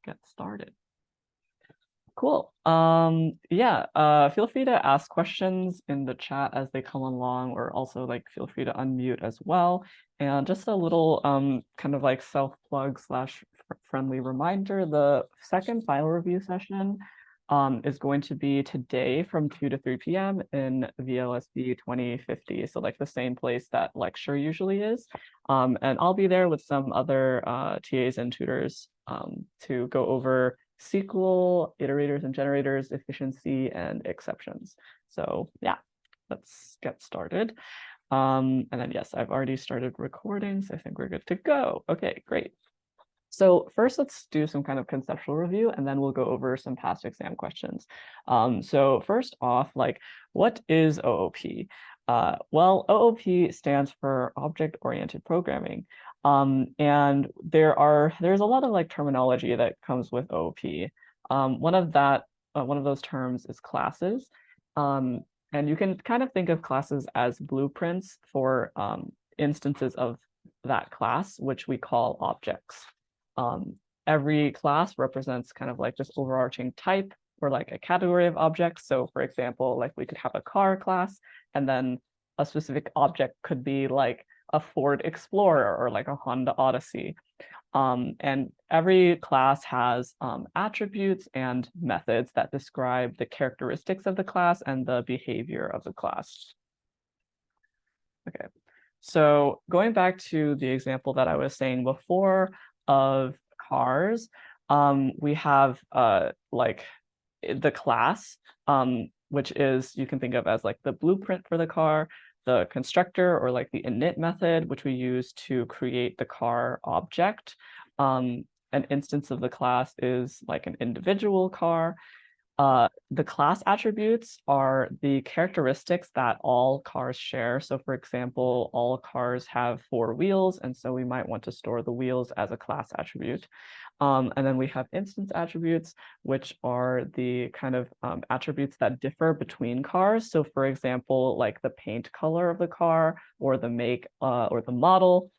get started. Cool. Feel free to ask questions in the chat as they come along, or also like feel free to unmute as well. And just a little kind of like self-plug slash friendly reminder, the second file review session is going to be today from 2 to 3 p.m. in VLSB 2050. So like the same place that lecture usually is. And I'll be there with some other TAs and tutors to go over SQL, iterators and generators, efficiency, and exceptions. So yeah, let's get started. And then yes, I've already started recording, so I think we're good to go. Okay, great. So first, let's do some kind of conceptual review, and then we'll go over some past exam questions. So first off, like, what is OOP? Well, OOP stands for Object-Oriented Programming. And there's a lot of like terminology that comes with OOP. One of those terms is classes. And you can kind of think of classes as blueprints for instances of that class, which we call objects. Every class represents kind of like this overarching type or like a category of objects. So for example, like we could have a car class, and then a specific object could be like a Ford Explorer or like a Honda Odyssey. And every class has attributes and methods that describe the characteristics of the class and the behavior of the class. Okay, so going back to the example that I was saying before of cars, we have like the class, which is, you can think of as like the blueprint for the car, the constructor or like the init method, which we use to create the car object. An instance of the class is like an individual car. The class attributes are the characteristics that all cars share. So for example, all cars have 4 wheels, and so we might want to store the wheels as a class attribute. And then we have instance attributes, which are the kind of attributes that differ between cars. So for example, like the paint color of the car or the make or the model.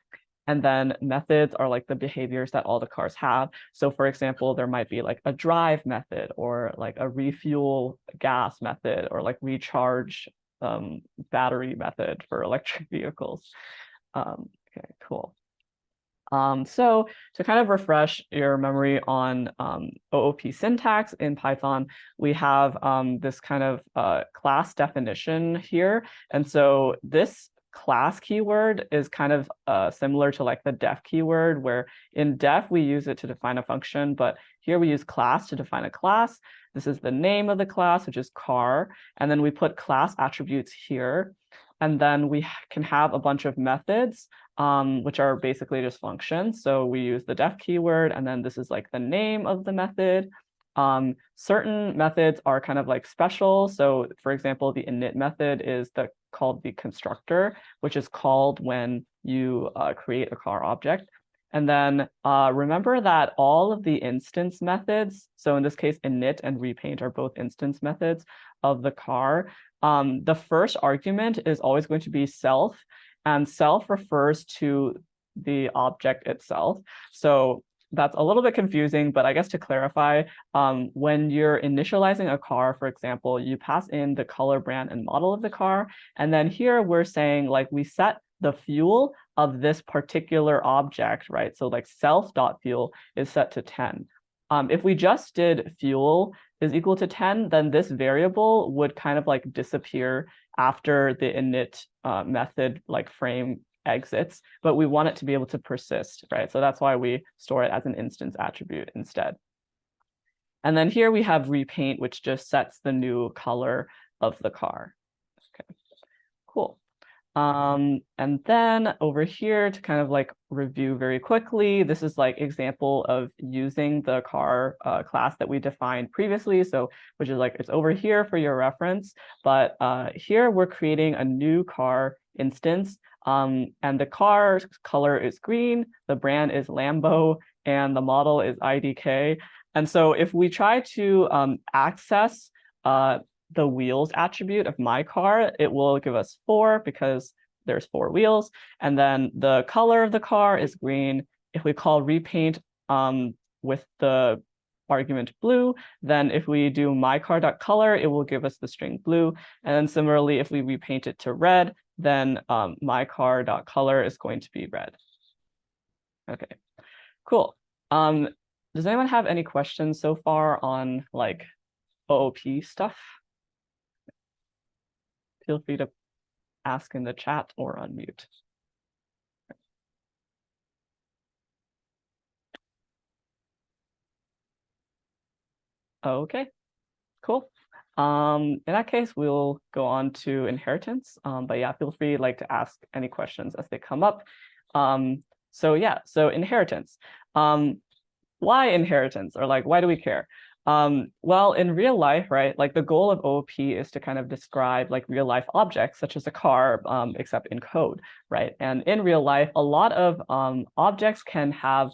And then methods are like the behaviors that all the cars have. So for example, there might be like a drive method or like a refuel gas method or like recharge battery method for electric vehicles. Okay, cool. So to kind of refresh your memory on OOP syntax in Python, we have this kind of class definition here. And so this class keyword is kind of similar to like the def keyword, where in def we use it to define a function, but here we use class to define a class. This is the name of the class, which is car, and then we put class attributes here. And then we can have a bunch of methods, which are basically just functions. So we use the def keyword, and then this is like the name of the method. Certain methods are kind of like special. So for example, the init method is called the constructor, which is called when you create a car object. And then remember that all of the instance methods, so in this case, init and repaint are both instance methods of the car. The first argument is always going to be self, and self refers to the object itself. So that's a little bit confusing, but I guess to clarify, when you're initializing a car, for example, you pass in the color, brand, and model of the car. And then here we're saying like we set the fuel of this particular object, right? So like self.fuel is set to 10. If we just did fuel is equal to 10, then this variable would kind of like disappear after the init method like frame exits, but we want it to be able to persist, right? So that's why we store it as an instance attribute instead. And then here we have repaint, which just sets the new color of the car. Okay, cool. And then over here to kind of like review very quickly, this is like example of using the car class that we defined previously. So which is like, it's over here for your reference, but here we're creating a new car instance. And the car's color is green, the brand is Lambo, and the model is IDK. And so if we try to access the wheels attribute of my car, it will give us 4 because there's 4 wheels. And then the color of the car is green. If we call repaint with the argument blue, then if we do myCar.color, it will give us the string blue. And then similarly, if we repaint it to red, then myCar.color is going to be red. Okay, cool. Does anyone have any questions so far on like OOP stuff? Feel free to ask in the chat or unmute. Okay, cool. In that case, we'll go on to inheritance. But yeah, feel free like to ask any questions as they come up. So yeah, so inheritance. Why inheritance, or like why do we care? Well, in real life, right, like the goal of OOP is to kind of describe like real life objects such as a car, except in code, right? And in real life, a lot of objects can have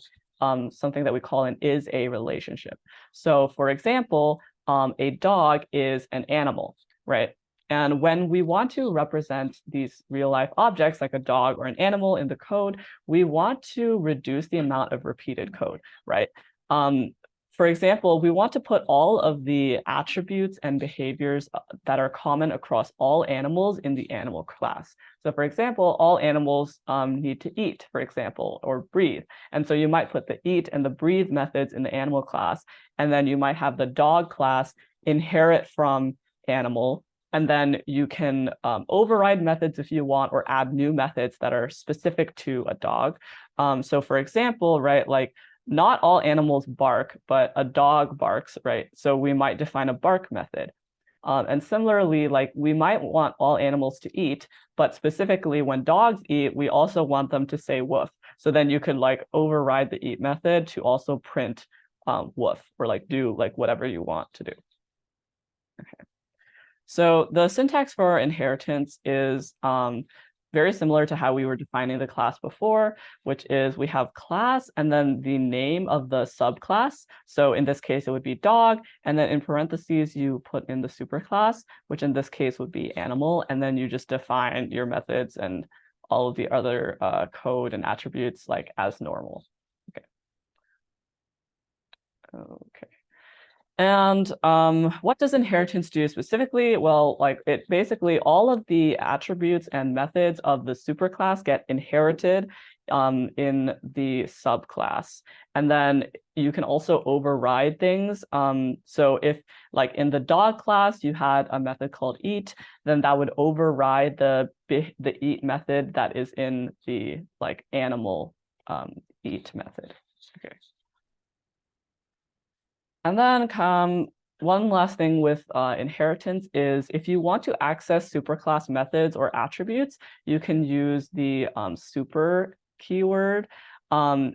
something that we call an is-a relationship. So for example, a dog is an animal, right? And when we want to represent these real life objects like a dog or an animal in the code, we want to reduce the amount of repeated code, right? For example, we want to put all of the attributes and behaviors that are common across all animals in the animal class. So for example, all animals need to eat, for example, or breathe. And so you might put the eat and the breathe methods in the animal class, and then you might have the dog class inherit from animal, and then you can override methods if you want, or add new methods that are specific to a dog. So for example, right, like not all animals bark, but a dog barks, right? So we might define a bark method. And similarly, like we might want all animals to eat, but specifically when dogs eat, we also want them to say woof. So then you could like override the eat method to also print woof, or like do like whatever you want to do. Okay. So the syntax for inheritance is very similar to how we were defining the class before, which is we have class and then the name of the subclass. So in this case, it would be dog. And then in parentheses, you put in the superclass, which in this case would be animal. And then you just define your methods and all of the other code and attributes like as normal. Okay. Okay. And what does inheritance do specifically? Well, like it basically all of the attributes and methods of the superclass get inherited in the subclass. And then you can also override things. So if like in the dog class, you had a method called eat, then that would override the eat method that is in the like animal eat method. Okay. And then one last thing with inheritance is if you want to access superclass methods or attributes, you can use the super keyword.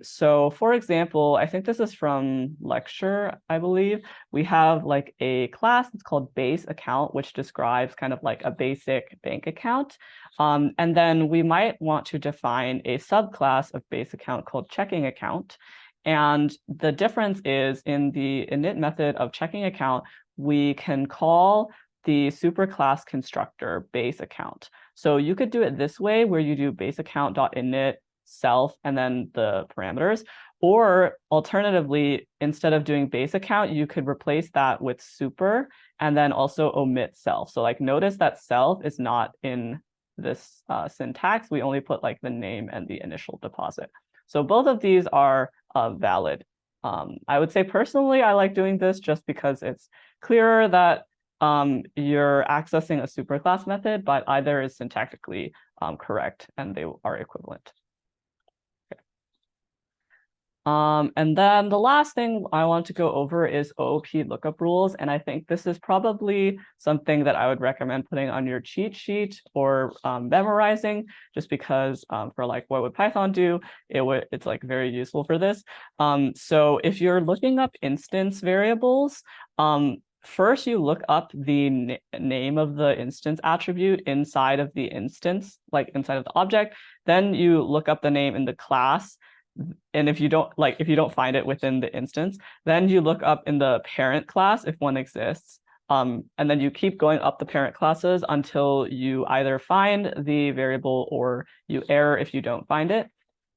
So for example, I think this is from lecture, I believe. We have like a class that's called base account, which describes kind of like a basic bank account. And then we might want to define a subclass of base account called checking account. And the difference is in the init method of checking account, we can call the superclass constructor base account. So you could do it this way where you do base account.init self and then the parameters. Or alternatively, instead of doing base account, you could replace that with super and then also omit self. So like notice that self is not in this syntax. We only put like the name and the initial deposit. So both of these are valid. I would say personally, I like doing this just because it's clearer that you're accessing a superclass method, but either is syntactically correct and they are equivalent. Okay. And then the last thing I want to go over is OOP lookup rules. And I think this is probably something that I would recommend putting on your cheat sheet or memorizing, just because for like what would Python do, it's like very useful for this. So if you're looking up instance variables, first you look up the name of the instance attribute inside of the instance, like inside of the object. Then you look up the name in the class. And if you don't find it within the instance, then you look up in the parent class if one exists. And then you keep going up the parent classes until you either find the variable or you error if you don't find it.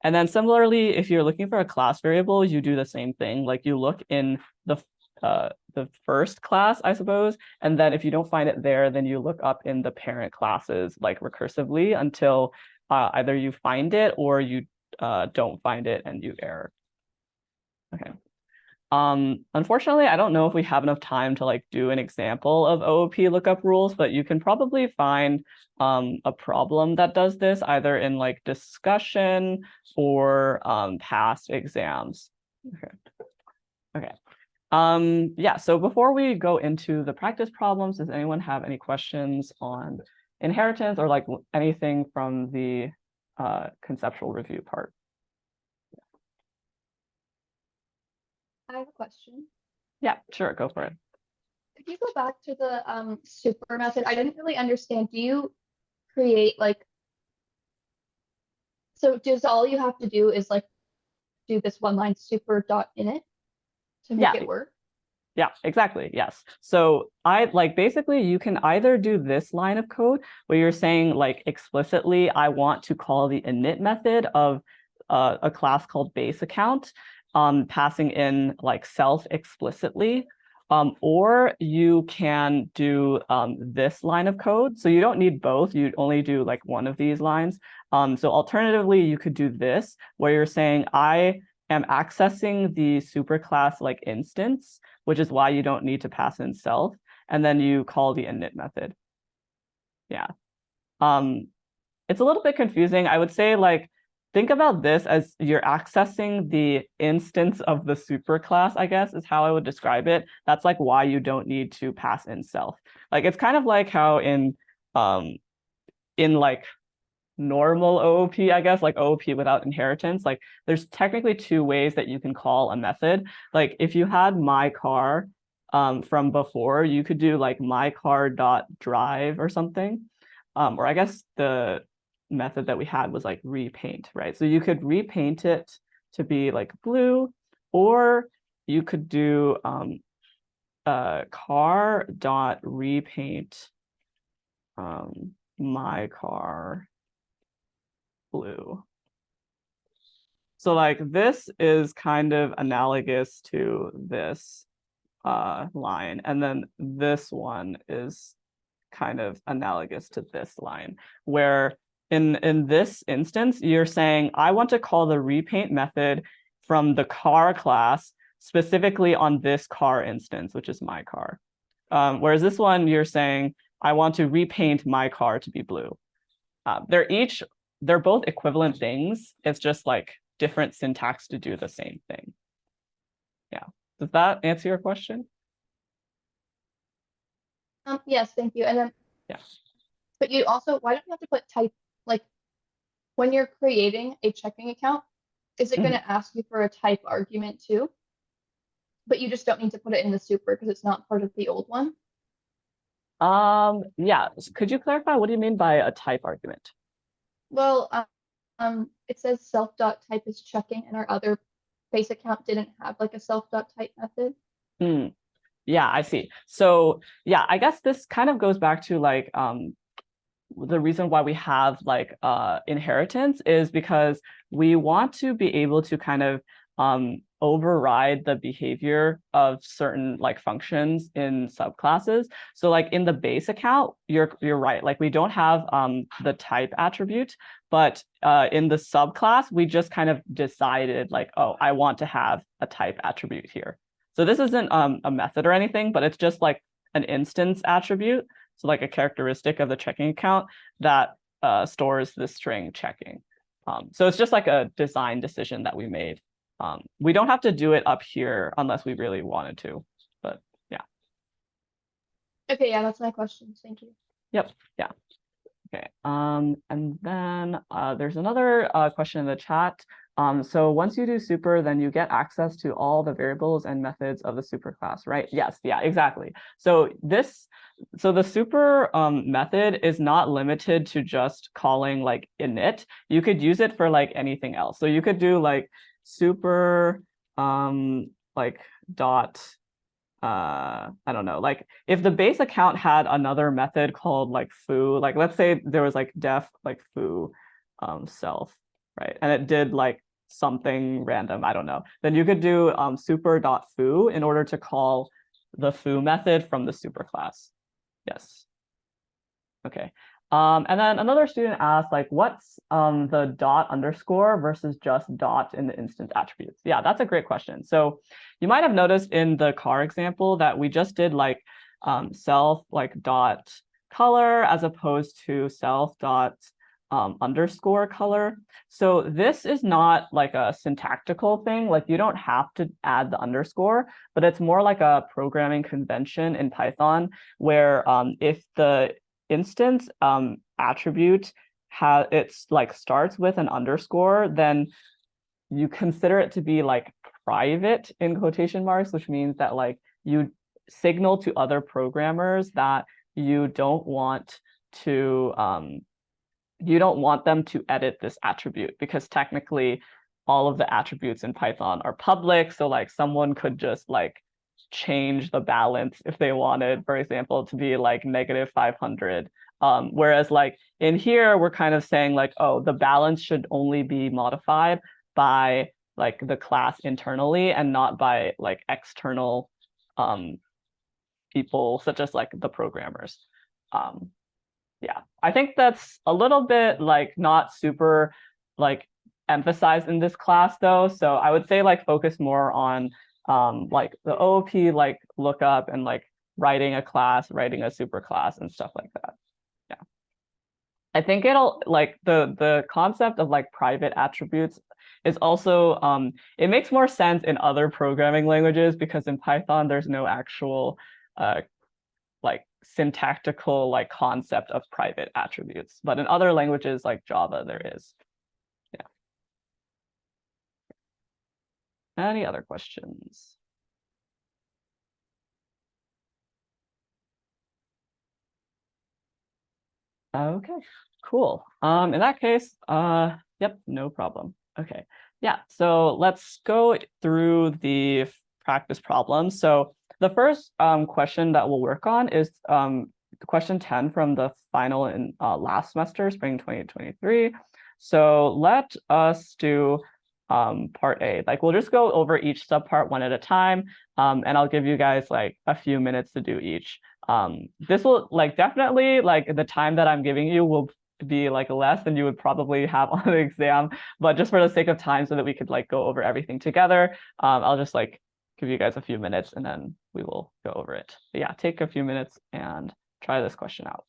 And then similarly, if you're looking for a class variable, you do the same thing. Like you look in the the first class, I suppose. And then if you don't find it there, then you look up in the parent classes like recursively until either you find it or you don't find it and you error. Okay. Unfortunately, I don't know if we have enough time to like do an example of OOP lookup rules, but you can probably find a problem that does this either in like discussion or past exams. Okay. Okay. Yeah, so before we go into the practice problems, does anyone have any questions on inheritance or like anything from the conceptual review part? I have a question. Yeah, sure, go for it. Could you go back to the super method? I didn't really understand. Do you create like, so does all you have to do is like do this one line super dot init to make it work? Yeah, exactly. Yes. So I like basically you can either do this line of code where you're saying like explicitly, I want to call the init method of a class called base account, passing in like self explicitly. Or you can do this line of code. So you don't need both. You only do like one of these lines. So alternatively, you could do this where you're saying I am accessing the superclass like instance, which is why you don't need to pass in self, and then you call the init method. Yeah. It's a little bit confusing. I would say like think about this as you're accessing the instance of the superclass, I guess, is how I would describe it. That's like why you don't need to pass in self. Like it's kind of like how in like normal OOP, I guess, like OOP without inheritance, like there's technically two ways that you can call a method. Like if you had my car from before, you could do like my car dot drive or something. Or I guess the method that we had was like repaint, right? So you could repaint it to be like blue, or you could do car dot repaint my car blue. So like this is kind of analogous to this line, and then this one is kind of analogous to this line, where in this instance, you're saying, I want to call the repaint method from the car class specifically on this car instance, which is my car. Whereas this one, you're saying, I want to repaint my car to be blue. They're both equivalent things. It's just like different syntax to do the same thing. Yeah. Does that answer your question? Yes, thank you. And then, yeah. But you also, why don't you have to put type, like when you're creating a checking account, is it going to ask you for a type argument too? But you just don't need to put it in the super because it's not part of the old one? Yeah. Could you clarify what do you mean by a type argument? Well, it says self.type is checking, and our other base account didn't have like a self.type method. Yeah, I see. So yeah, I guess this kind of goes back to like the reason why we have like inheritance is because we want to be able to kind of override the behavior of certain like functions in subclasses. So like in the base account, you're right. Like we don't have the type attribute, but in the subclass, we just kind of decided like, oh, I want to have a type attribute here. So this isn't a method or anything, but it's just like an instance attribute. So like a characteristic of the checking account that stores the string checking. So it's just like a design decision that we made. We don't have to do it up here unless we really wanted to, but yeah. Okay, yeah, that's my question. Thank you. Yep, yeah. Okay, and then there's another question in the chat. So once you do super, then you get access to all the variables and methods of the superclass, right? Yes, yeah, exactly. So the super method is not limited to just calling like init. You could use it for like anything else. So you could do like super like dot I don't know, like if the base account had another method called like foo, like let's say there was like def like foo self, right? And it did like something random, I don't know, then you could do super.foo in order to call the foo method from the superclass. Yes. Okay. And then another student asked, like, what's the dot underscore versus just dot in the instance attributes? Yeah, that's a great question. So you might have noticed in the car example that we just did like self like dot color as opposed to self dot underscore color. So this is not like a syntactical thing. Like you don't have to add the underscore, but it's more like a programming convention in Python where if the instance attribute it's like starts with an underscore, then you consider it to be like private in quotation marks, which means that like you signal to other programmers that you don't want to them to edit this attribute, because technically all of the attributes in Python are public. So like someone could just like change the balance if they wanted, for example, to be like -500. Whereas like in here, we're kind of saying like, oh, the balance should only be modified by like the class internally and not by like external people, such as like the programmers. Yeah, I think that's a little bit like not super like emphasized in this class though. So I would say like focus more on like the OOP like lookup and like writing a class, writing a super class and stuff like that. Yeah. I think it'll like the concept of like private attributes is also it makes more sense in other programming languages, because in Python there's no actual like syntactical like concept of private attributes, but in other languages like Java there is. Yeah. Any other questions? Okay, cool. In that case, yep, no problem. Okay, yeah, so let's go through the practice problems. So the first question that we'll work on is question 10 from the final in last semester, spring 2023. So let us do part A. Like we'll just go over each subpart one at a time, and I'll give you guys like a few minutes to do each. This will like definitely like the time that I'm giving you will be like less than you would probably have on the exam, but just for the sake of time so that we could like go over everything together, I'll just like give you guys a few minutes and then we will go over it. But yeah, take a few minutes and try this question out.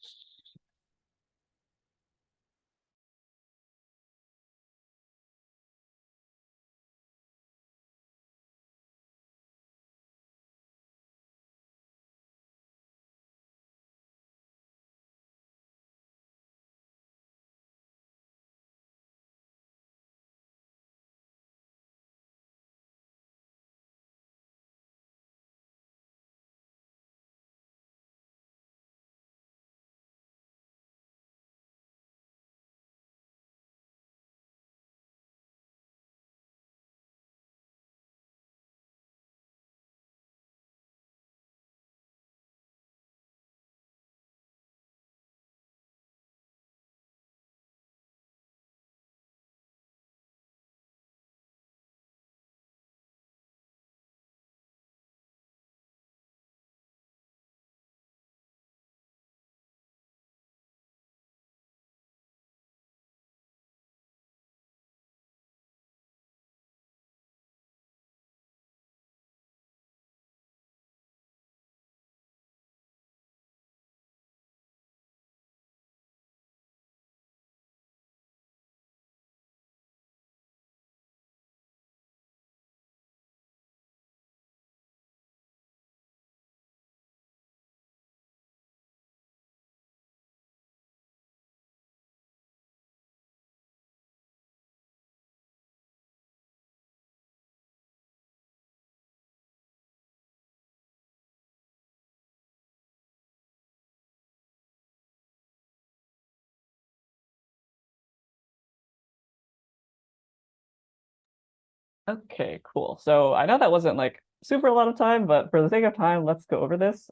Okay, cool. So I know that wasn't like super a lot of time, but for the sake of time, let's go over this.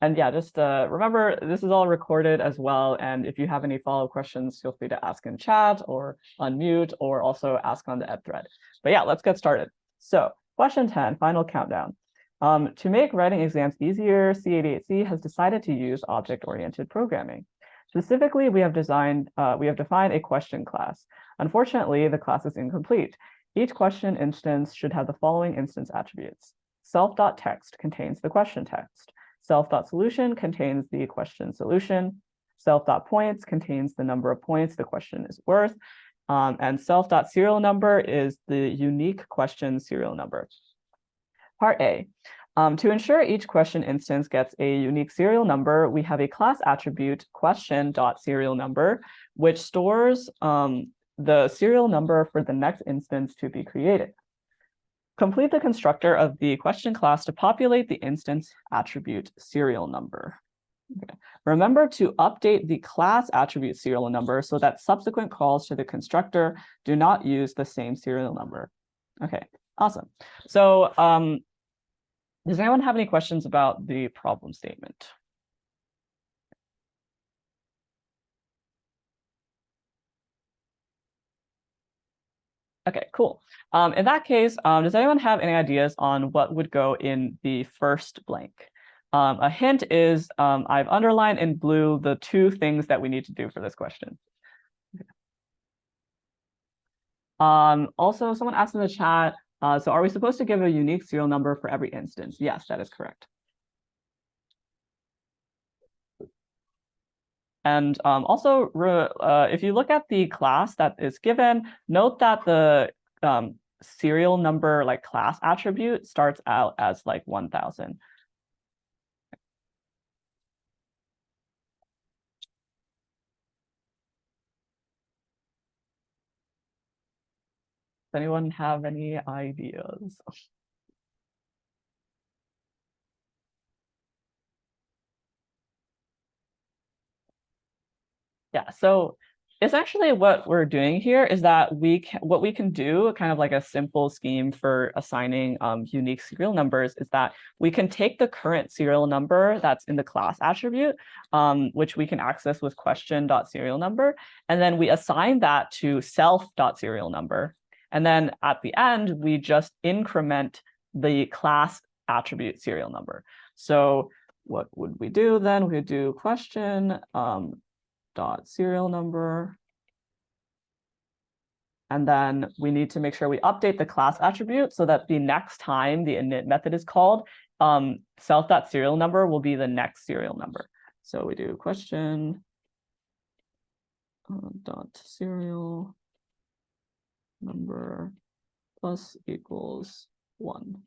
And yeah, just remember, this is all recorded as well. And if you have any follow-up questions, feel free to ask in chat or unmute or also ask on the ed thread. But yeah, let's get started. So question 10, final countdown. To make writing exams easier, C88C has decided to use object-oriented programming. Specifically, we have defined a question class. Unfortunately, the class is incomplete. Each question instance should have the following instance attributes. Self.text contains the question text. Self.solution contains the question solution. Self.points contains the number of points the question is worth. And self.serial number is the unique question serial number. Part A. To ensure each question instance gets a unique serial number, we have a class attribute question.serial number, which stores the serial number for the next instance to be created. Complete the constructor of the question class to populate the instance attribute serial number. Okay. Remember to update the class attribute serial number so that subsequent calls to the constructor do not use the same serial number. Okay, awesome. So does anyone have any questions about the problem statement? Okay, cool. In that case, does anyone have any ideas on what would go in the first blank? A hint is I've underlined in blue the two things that we need to do for this question. Okay. Also, someone asked in the chat, so are we supposed to give a unique serial number for every instance? Yes, that is correct. And also, if you look at the class that is given, note that the serial number like class attribute starts out as like 1000. Does anyone have any ideas? Yeah, so essentially what we're doing here is that what we can do, kind of like a simple scheme for assigning unique serial numbers, is that we can take the current serial number that's in the class attribute, which we can access with question.serial number, and then we assign that to self.serial number. And then at the end, we just increment the class attribute serial number. So what would we do then? We would do question dot serial number. And then we need to make sure we update the class attribute so that the next time the init method is called, self.serial number will be the next serial number. So we do question dot serial number plus equals 1.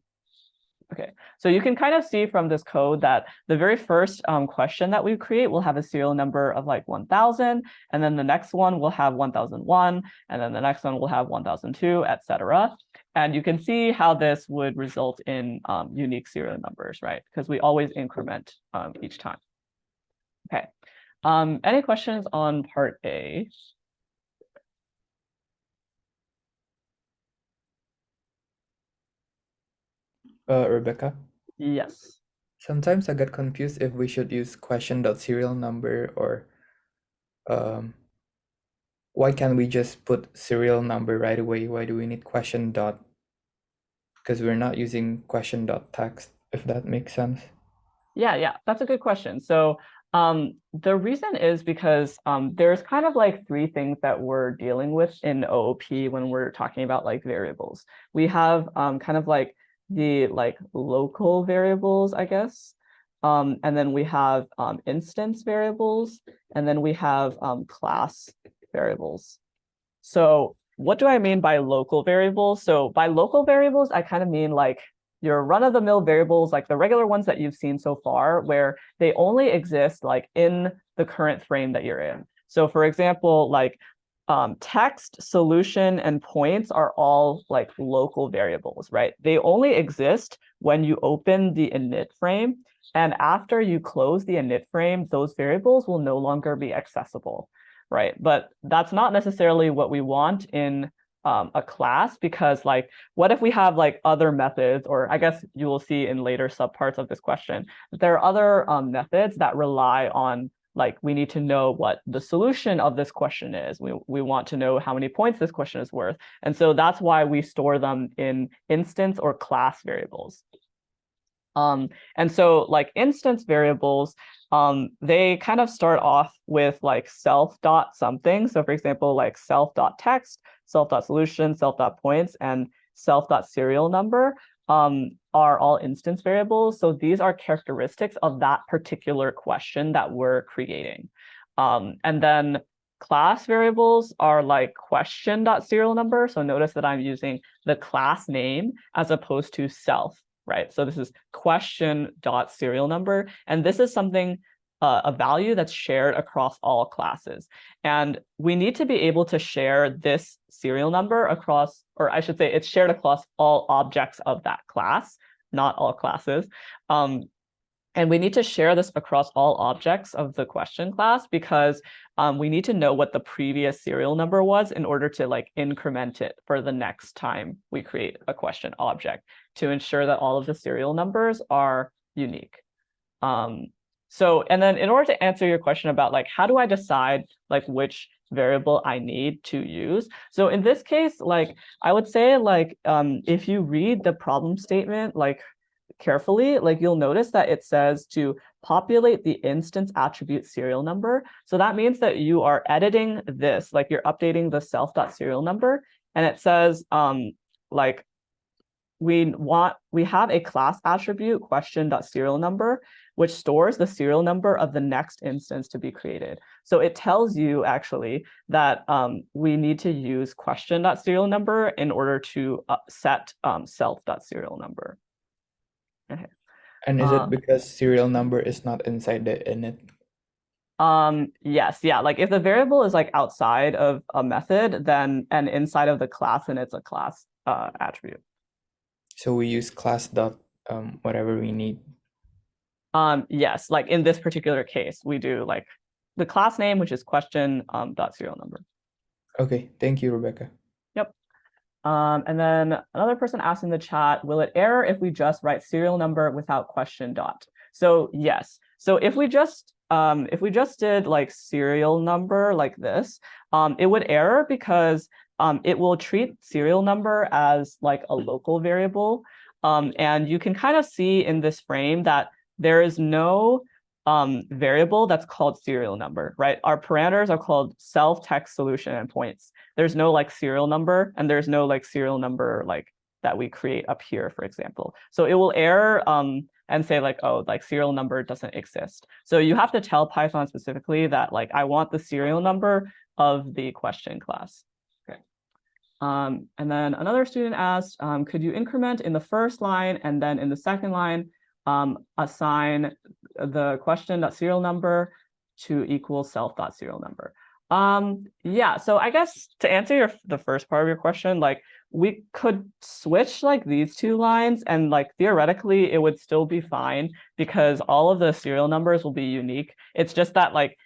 Okay, so you can kind of see from this code that the very first question that we create will have a serial number of like 1000, and then the next one will have 1001, and then the next one will have 1002, etc. And you can see how this would result in unique serial numbers, right? Because we always increment each time. Okay, any questions on part A? Rebecca? Yes. Sometimes I get confused if we should use question.serial number or why can't we just put serial number right away? Why do we need question dot? Because we're not using question.text, if that makes sense. Yeah, that's a good question. So the reason is because there's kind of like three things that we're dealing with in OOP when we're talking about like variables. We have kind of like the like local variables, I guess. And then we have instance variables, and then we have class variables. So what do I mean by local variables? So by local variables, I kind of mean like your run-of-the-mill variables, like the regular ones that you've seen so far, where they only exist like in the current frame that you're in. So for example, like text, solution, and points are all like local variables, right? They only exist when you open the init frame. And after you close the init frame, those variables will no longer be accessible, right? But that's not necessarily what we want in a class, because like, what if we have like other methods, or I guess you will see in later subparts of this question, there are other methods that rely on, like, we need to know what the solution of this question is. We want to know how many points this question is worth. And so that's why we store them in instance or class variables. And so like instance variables, they kind of start off with like self dot something. So for example, like self dot text, self dot solution, self dot points, and self dot serial number are all instance variables. So these are characteristics of that particular question that we're creating. And then class variables are like question dot serial number. So notice that I'm using the class name as opposed to self, right? So this is question dot serial number, and this is something, a value that's shared across all classes. And we need to be able to share this serial number across, or I should say it's shared across all objects of that class, not all classes. And we need to share this across all objects of the question class, because we need to know what the previous serial number was in order to like increment it for the next time we create a question object, to ensure that all of the serial numbers are unique. So, and then in order to answer your question about like, how do I decide like which variable I need to use? So in this case, like, I would say like, if you read the problem statement like carefully, like you'll notice that it says to populate the instance attribute serial number. So that means that you are editing this, like you're updating the self.serial number, and it says like we have a class attribute question.serial number, which stores the serial number of the next instance to be created. So it tells you actually that we need to use question.serial number in order to set self.serial number. Okay. And is it because serial number is not inside the init? Yes, yeah. Like if the variable is like outside of a method, then and inside of the class, and it's a class attribute. So we use class dot whatever we need. Yes, like in this particular case, we do like the class name, which is question dot serial number. Okay, thank you, Rebecca. Yep. And then another person asked in the chat, will it error if we just write serial number without question dot? So yes. So if we just did like serial number like this, it would error because it will treat serial number as like a local variable. And you can kind of see in this frame that there is no variable that's called serial number, right? Our parameters are called self, text, solution, and points. There's no like serial number, and there's no like serial number like that we create up here, for example. So it will error and say like, oh, like serial number doesn't exist. So you have to tell Python specifically that like, I want the serial number of the question class. Okay. And then another student asked, could you increment in the first line and then in the second line, assign the question.serial number to equal self.serial number? Yeah, so I guess to answer the first part of your question, like we could switch like these two lines, and like theoretically it would still be fine because all of the serial numbers will be unique. It's just that like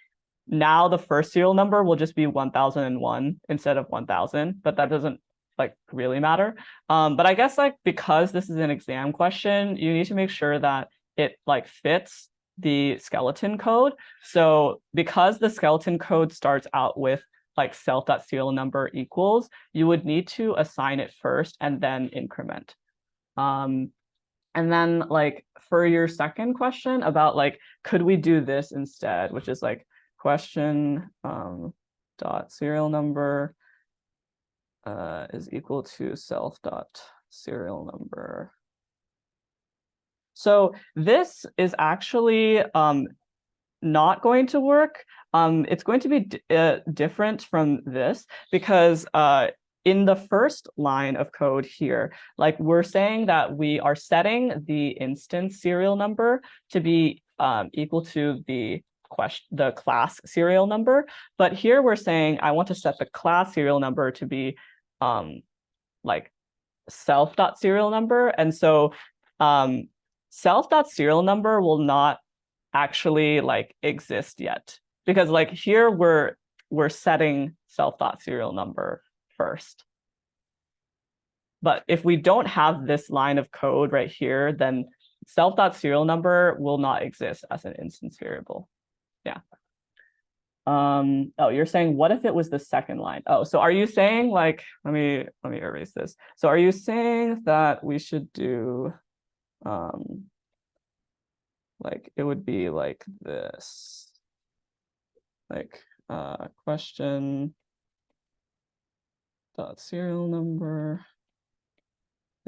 now the first serial number will just be 1001 instead of 1000, but that doesn't like really matter. But I guess like because this is an exam question, you need to make sure that it like fits the skeleton code. So because the skeleton code starts out with like self.serial number equals, you would need to assign it first and then increment. And then like for your second question about like, could we do this instead, which is like question dot serial number is equal to self dot serial number. So this is actually not going to work. It's going to be different from this because in the first line of code here, like we're saying that we are setting the instance serial number to be equal to the class serial number. But here we're saying I want to set the class serial number to be like self.serial number. And so self.serial number will not actually like exist yet, because like here we're setting self.serial number first. But if we don't have this line of code right here, then self.serial number will not exist as an instance variable. Yeah. Oh, you're saying what if it was the second line? Oh, so are you saying like, let me erase this. So are you saying that we should do like it would be like this, like question dot serial number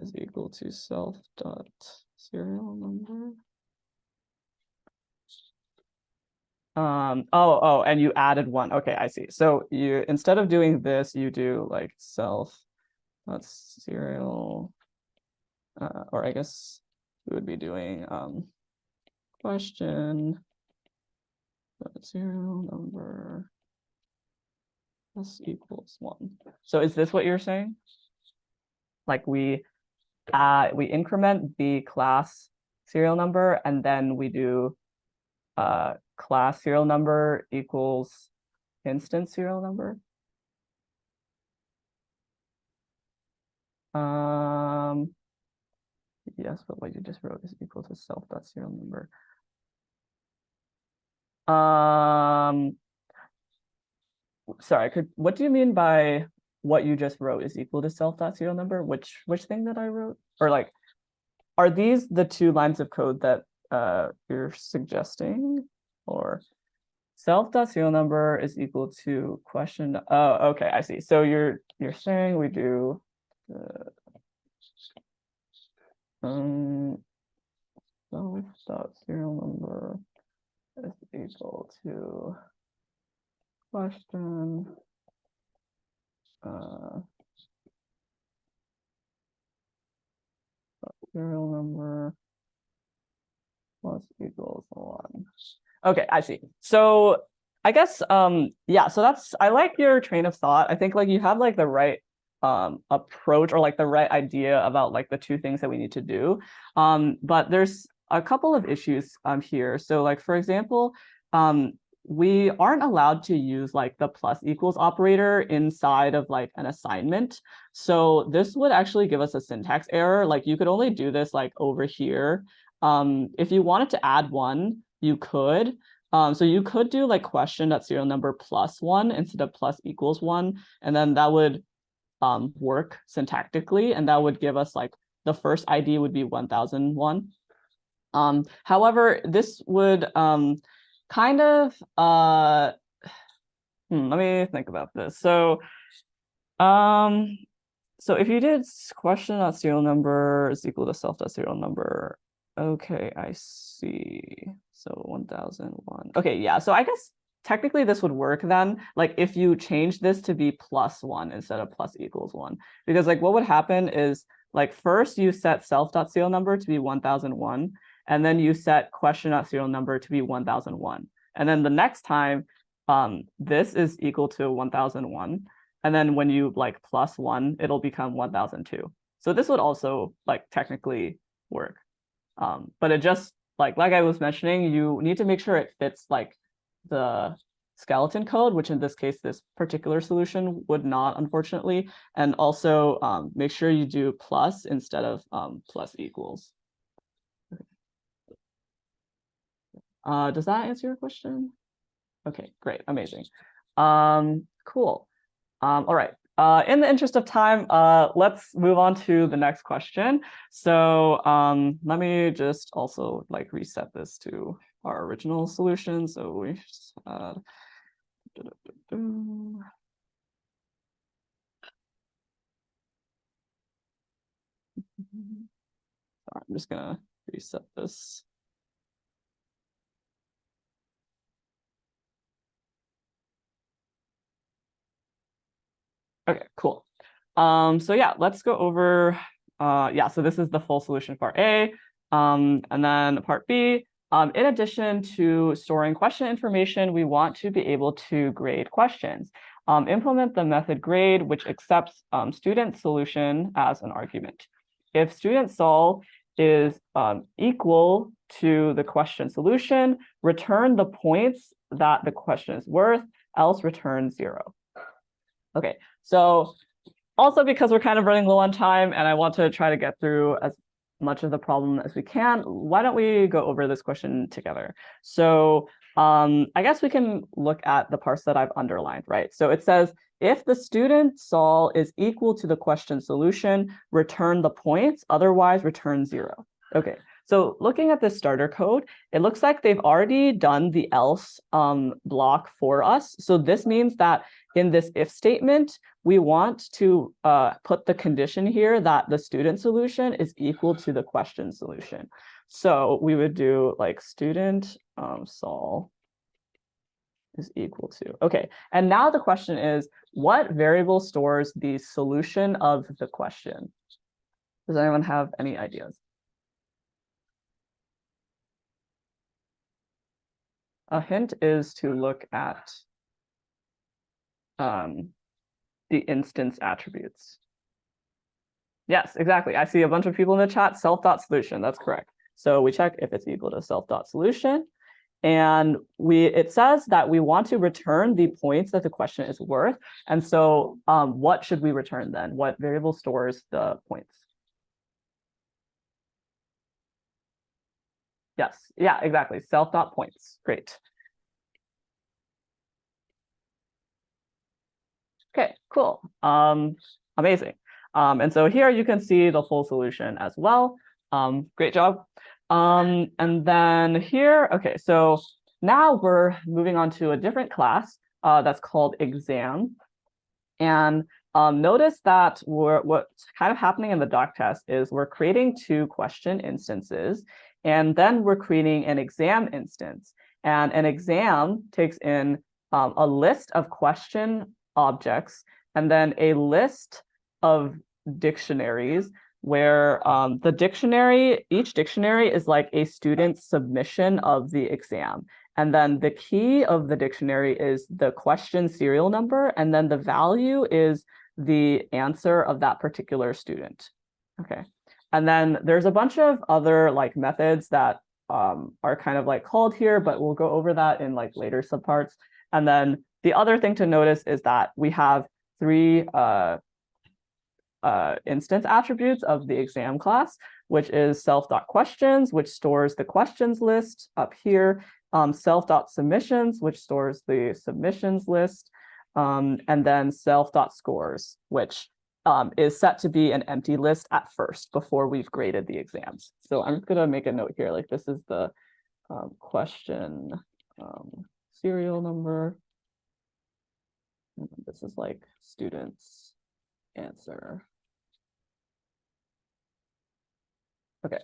is equal to self dot serial number. Oh, and you added one. Okay, I see. So you, instead of doing this, you do like self dot serial, or I guess we would be doing question dot serial number plus equals 1. So is this what you're saying? Like we increment the class serial number and then we do class serial number equals instance serial number. Yes, but what you just wrote is equal to self.serial number. Sorry, what do you mean by what you just wrote is equal to self.serial number? Which thing that I wrote? Or like, are these the two lines of code that you're suggesting? Or self.serial number is equal to question. Oh, okay, I see. So you're saying we do self.serial number is equal to question serial number plus equals 1. Okay, I see. So I guess yeah, so I like your train of thought. I think like you have like the right approach or like the right idea about like the two things that we need to do. But there's a couple of issues here. So like for example, we aren't allowed to use like the plus equals operator inside of like an assignment. So this would actually give us a syntax error. Like you could only do this like over here. If you wanted to add one, you could. So you could do like question.serial number plus 1 instead of plus equals 1, and then that would work syntactically, and that would give us like the first ID would be 1001. However, this would kind of let me think about this. So if you did question.serial number is equal to self.serial number, okay, I see. So 1001. Okay, yeah. So I guess technically this would work then, like if you change this to be plus 1 instead of plus equals 1, because like what would happen is like first you set self.serial number to be 1001, and then you set question.serial number to be 1001, and then the next time this is equal to 1001, and then when you like plus 1, it'll become 1002. So this would also like technically work, but it just like I was mentioning, you need to make sure it fits like the skeleton code, which in this case, this particular solution would not, unfortunately. And also make sure you do plus instead of plus equals. Does that answer your question? Okay, great, amazing. Cool. All right. In the interest of time, let's move on to the next question. So let me just also like reset this to our original solution. So we just had sorry, I'm just gonna reset this. Okay, cool. So yeah, let's go over, yeah, so this is the full solution part A. And then part B, in addition to storing question information, we want to be able to grade questions. Implement the method grade, which accepts student solution as an argument. If student sol is equal to the question solution, return the points that the question is worth, else return 0. Okay, so Also because we're kind of running low on time and I want to try to get through as much of the problem as we can, why don't we go over this question together? So I guess we can look at the parts that I've underlined, right? So it says, if the student sol is equal to the question solution, return the points, otherwise return 0. Okay, so looking at this starter code, it looks like they've already done the else block for us. So this means that in this if statement, we want to put the condition here that the student solution is equal to the question solution. So we would do like student sol is equal to. Okay, and now the question is, what variable stores the solution of the question? Does anyone have any ideas? A hint is to look at the instance attributes. Yes, exactly. I see a bunch of people in the chat, self.solution. That's correct. So we check if it's equal to self.solution. And it says that we want to return the points that the question is worth. And so what should we return then? What variable stores the points? Yes, yeah, exactly. Self.points. Great. Okay, cool. Amazing. And so here you can see the full solution as well. Great job. And then here, okay, so now we're moving on to a different class that's called exam. And notice that what's kind of happening in the doc test is we're creating 2 question instances, and then we're creating an exam instance. And an exam takes in a list of question objects and then a list of dictionaries where each dictionary is like a student's submission of the exam. And then the key of the dictionary is the question serial number, and then the value is the answer of that particular student. Okay. And then there's a bunch of other like methods that are kind of like called here, but we'll go over that in like later subparts. And then the other thing to notice is that we have 3 instance attributes of the exam class, which is self.questions, which stores the questions list up here, self.submissions, which stores the submissions list, and then self.scores, which is set to be an empty list at first before we've graded the exams. So I'm just going to make a note here, like this is the question serial number. And this is like student's answer. Okay,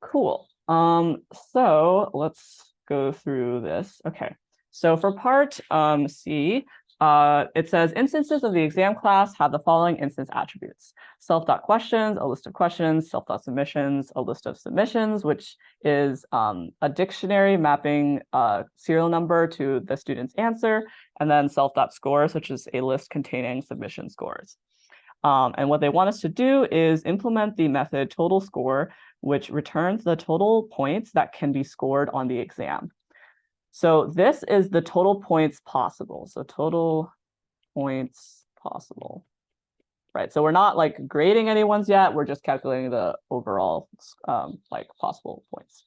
cool. So let's go through this. Okay, so for part C, it says instances of the exam class have the following instance attributes: self.questions, a list of questions; self.submissions, a list of submissions, which is a dictionary mapping serial number to the student's answer; and then self.scores, which is a list containing submission scores. And what they want us to do is implement the method total score, which returns the total points that can be scored on the exam. So this is the total points possible. So total points possible, right? So we're not like grading anyone's yet. We're just calculating the overall like possible points.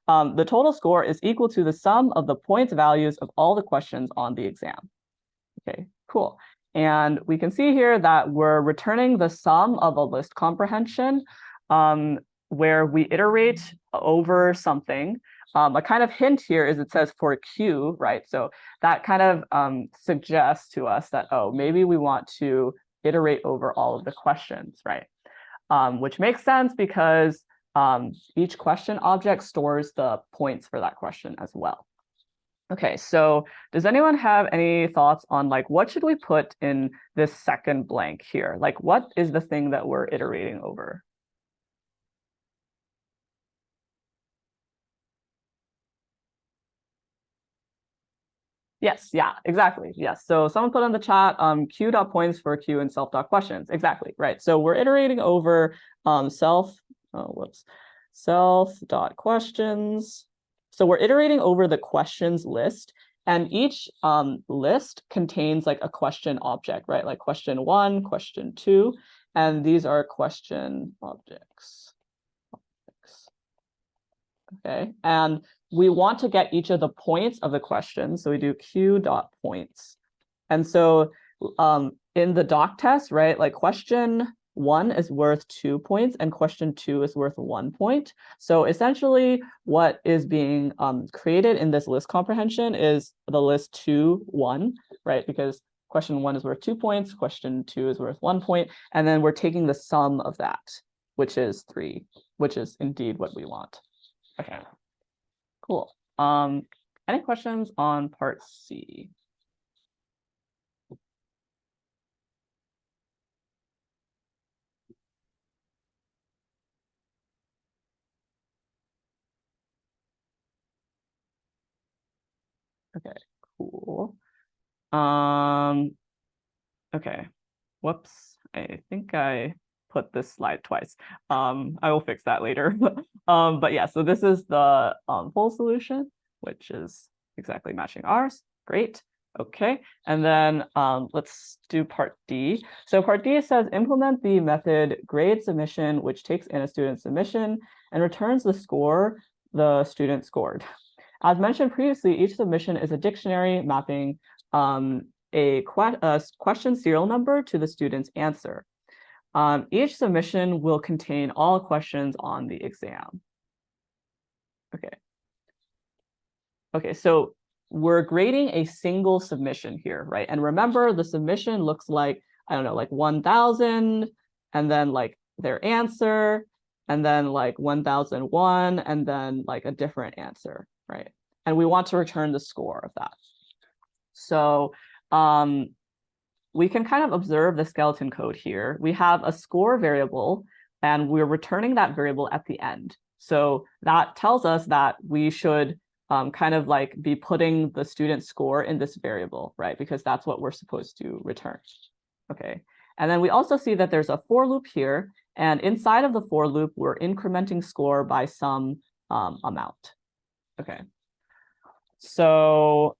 The total score is equal to the sum of the points values of all the questions on the exam. Okay, cool. And we can see here that we're returning the sum of a list comprehension where we iterate over something. A kind of hint here is it says for Q, right? So that kind of suggests to us that, oh, maybe we want to iterate over all of the questions, right? Which makes sense because each question object stores the points for that question as well. Okay, so does anyone have any thoughts on like what should we put in this second blank here? Like what is the thing that we're iterating over? Yes, yeah, exactly. Yes. So someone put in the chat q.points for q and self.questions. Exactly, right. So we're iterating over self.questions. So we're iterating over the questions list, And each list contains like a question object, right? Like question 1, question 2, and these are question objects. Okay, and we want to get each of the points of the question, so we do q.points. And so in the doc test, right, like question 1 is worth 2 points and question 2 is worth 1 point. So essentially what is being created in this list comprehension is the list 2, 1, right? Because question 1 is worth 2 points, question 2 is worth 1 point, and then we're taking the sum of that, which is 3, which is indeed what we want. Okay, cool. Any questions on part C? Okay, cool. Okay, whoops. I think I put this slide twice. I will fix that later. But yeah, so this is the full solution, which is exactly matching ours. Great. Okay, and then let's do part D. So part D says implement the method grade submission, which takes in a student's submission and returns the score the student scored. As mentioned previously, each submission is a dictionary mapping a question serial number to the student's answer. Each submission will contain all questions on the exam. Okay, so we're grading a single submission here, right? And remember, the submission looks like, I don't know, like 1,000, and then like their answer, and then like 1,001, and then like a different answer, right? And we want to return the score of that. So we can kind of observe the skeleton code here. We have a score variable, and we're returning that variable at the end. So that tells us that we should kind of like be putting the student score in this variable, right? Because that's what we're supposed to return. Okay, and then we also see that there's a for loop here, and inside of the for loop, we're incrementing score by some amount. Okay, so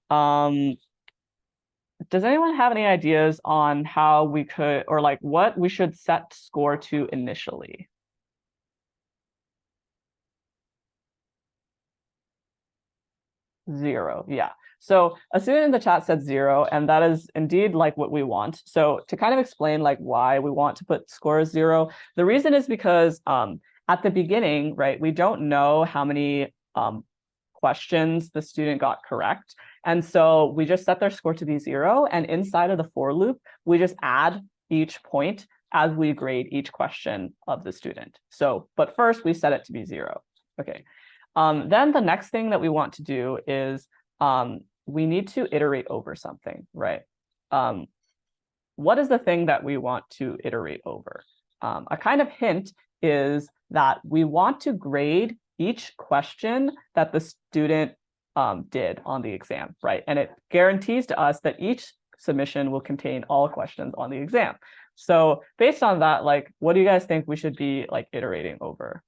does anyone have any ideas on how we could, or like what we should set score to initially? Zero, yeah. So a student in the chat said 0, and that is indeed like what we want. So to kind of explain like why we want to put score as 0, the reason is because at the beginning, right, we don't know how many questions the student got correct. And so we just set their score to be 0, and inside of the for loop, we just add each point as we grade each question of the student. So, but first we set it to be 0. Okay. Then the next thing that we want to do is we need to iterate over something, right? What is the thing that we want to iterate over? A kind of hint is that we want to grade each question that the student did on the exam, right? And it guarantees to us that each submission will contain all questions on the exam. So based on that, like, what do you guys think we should be like iterating over?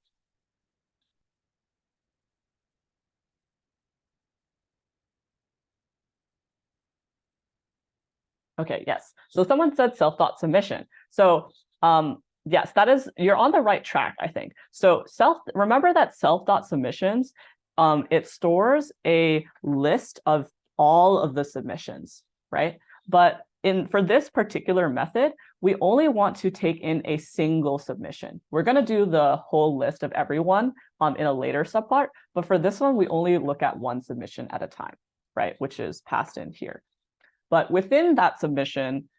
Okay, yes. So someone said self-dot submission. So yes, that is, you're on the right track, I think. So remember that self-dot submissions, it stores a list of all of the submissions, right? But for this particular method, we only want to take in a single submission. We're going to do the whole list of everyone in a later subpart, but for this one, we only look at one submission at a time, right? Which is passed in here. But within that submission,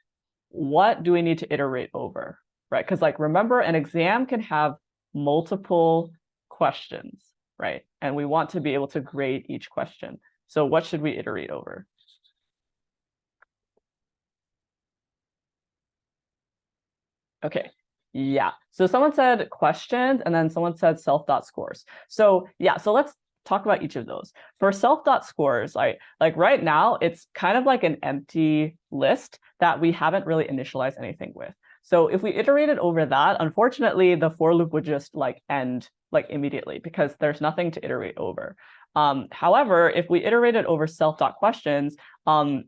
what do we need to iterate over, right? Because like, remember, an exam can have multiple questions, right? And we want to be able to grade each question. So what should we iterate over? Okay, yeah. So someone said questions, and then someone said self-dot-scores. So yeah, so let's talk about each of those. For self-dot-scores, like right now, it's kind of like an empty list that we haven't really initialized anything with. So if we iterated over that, unfortunately, the for loop would just like end like immediately because there's nothing to iterate over. However, if we iterated over self.questions,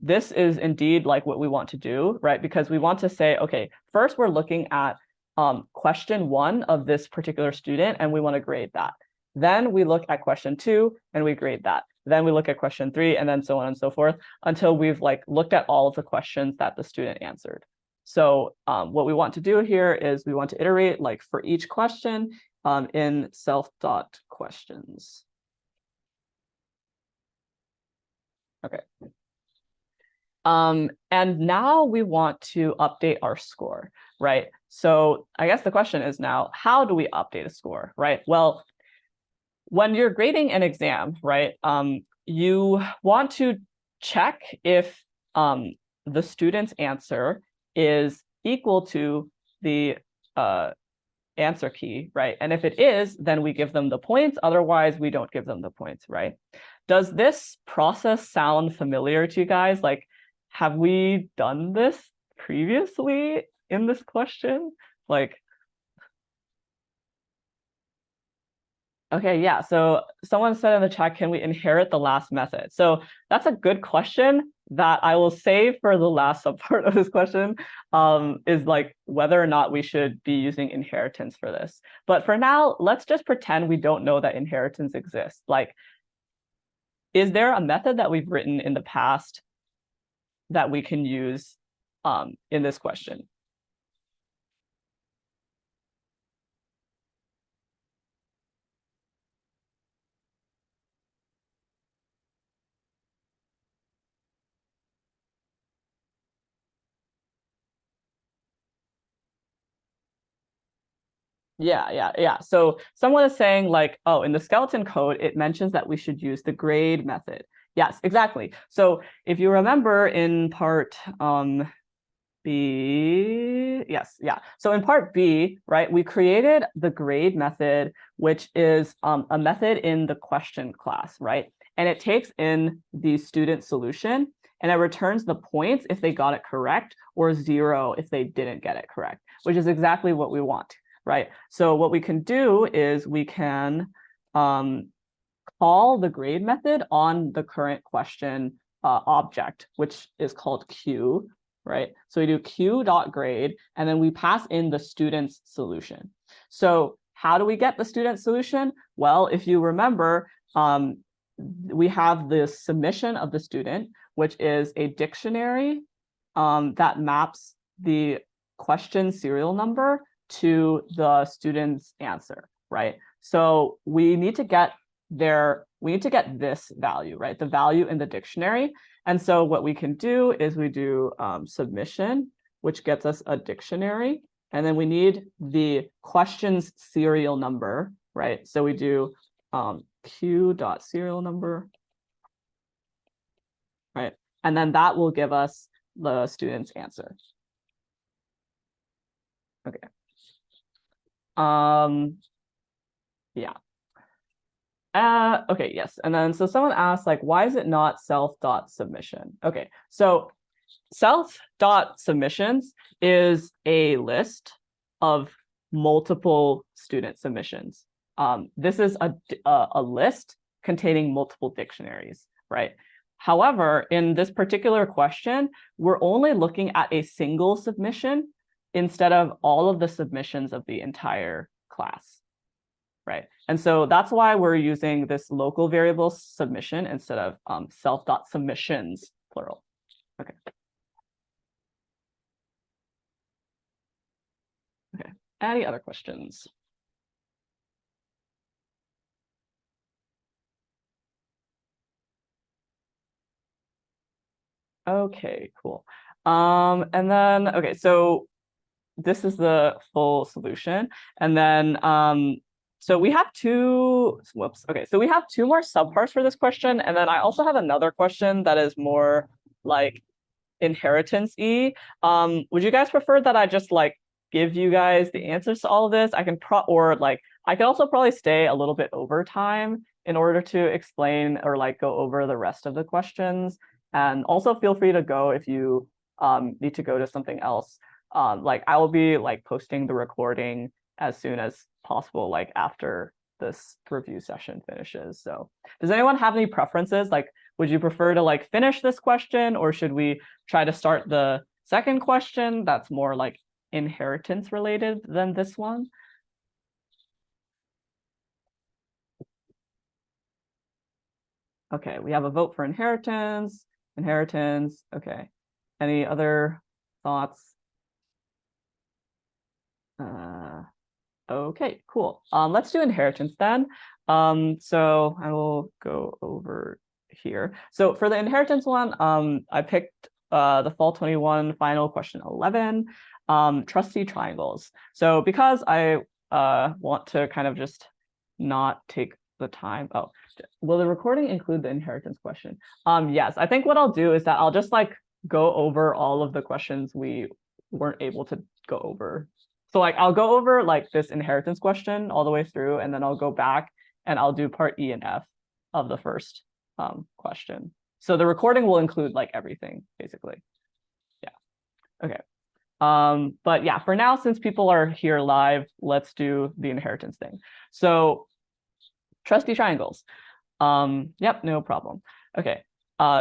this is indeed like what we want to do, right? Because we want to say, okay, first we're looking at question 1 of this particular student, and we want to grade that. Then we look at question 2 and we grade that. Then we look at question 3 and then so on and so forth until we've like looked at all of the questions that the student answered. So what we want to do here is we want to iterate like for each question in self.questions. Okay. And now we want to update our score, right? So I guess the question is now, how do we update a score, right? Well, when you're grading an exam, right, you want to check if the student's answer is equal to the answer key, right? And if it is, then we give them the points. Otherwise, we don't give them the points, right? Does this process sound familiar to you guys? Like, have we done this previously in this question? Like, okay, yeah. So someone said in the chat, can we inherit the last method? So that's a good question that I will save for the last subpart of this question, is like whether or not we should be using inheritance for this. But for now, let's just pretend we don't know that inheritance exists. Like, is there a method that we've written in the past that we can use in this question? Yeah. So someone is saying like, oh, in the skeleton code, it mentions that we should use the grade method. Yes, exactly. So if you remember in part B, yes, yeah. So in part B, right, we created the grade method, which is a method in the question class, right? And it takes in the student solution and it returns the points if they got it correct or 0 if they didn't get it correct, which is exactly what we want, right? So what we can do is we can call the grade method on the current question object, which is called Q, right? So we do Q.grade, and then we pass in the student's solution. So how do we get the student solution? Well, if you remember, we have the submission of the student, which is a dictionary that maps the question serial number to the student's answer, right? So we need to get this value, right? The value in the dictionary. And so what we can do is we do submission, which gets us a dictionary. And then we need the question's serial number, right? So we do Q.serial number, right? And then that will give us the student's answer. Okay. Yeah. Okay, yes. And then so someone asked, like, why is it not self.submission? Okay, so self.submissions is a list of multiple student submissions. This is a list containing multiple dictionaries, right? However, in this particular question, we're only looking at a single submission instead of all of the submissions of the entire class, right? And so that's why we're using this local variable submission instead of self.submissions, plural. Okay. Okay. Any other questions? Okay, cool. And then, okay, so this is the full solution. And then, so we have two, whoops. Okay, so we have two more subparts for this question. And then I also have another question that is more like inheritance-y. Would you guys prefer that I just like give you guys the answers to all of this? I can I can also probably stay a little bit over time in order to explain or like go over the rest of the questions. And also feel free to go if you need to go to something else. like I will be like posting the recording as soon as possible, like after this review session finishes. So does anyone have any preferences? Like, would you prefer to like finish this question, or should we try to start the second question that's more like inheritance related than this one? Okay, we have a vote for inheritance. Okay. Any other thoughts? Okay, cool. Let's do inheritance then. So I will go over here. So for the inheritance one, I picked the fall 21 final question 11, trusty triangles. So because I want to kind of just not take the time. Oh, will the recording include the inheritance question? Yes, I think what I'll do is that I'll just like go over all of the questions we weren't able to go over. So like I'll go over like this inheritance question all the way through, and then I'll go back and I'll do part E and F of the first question. So the recording will include like everything basically. Yeah. Okay. But yeah, for now, since people are here live, let's do the inheritance thing. So trusty triangles. Yep, no problem. Okay.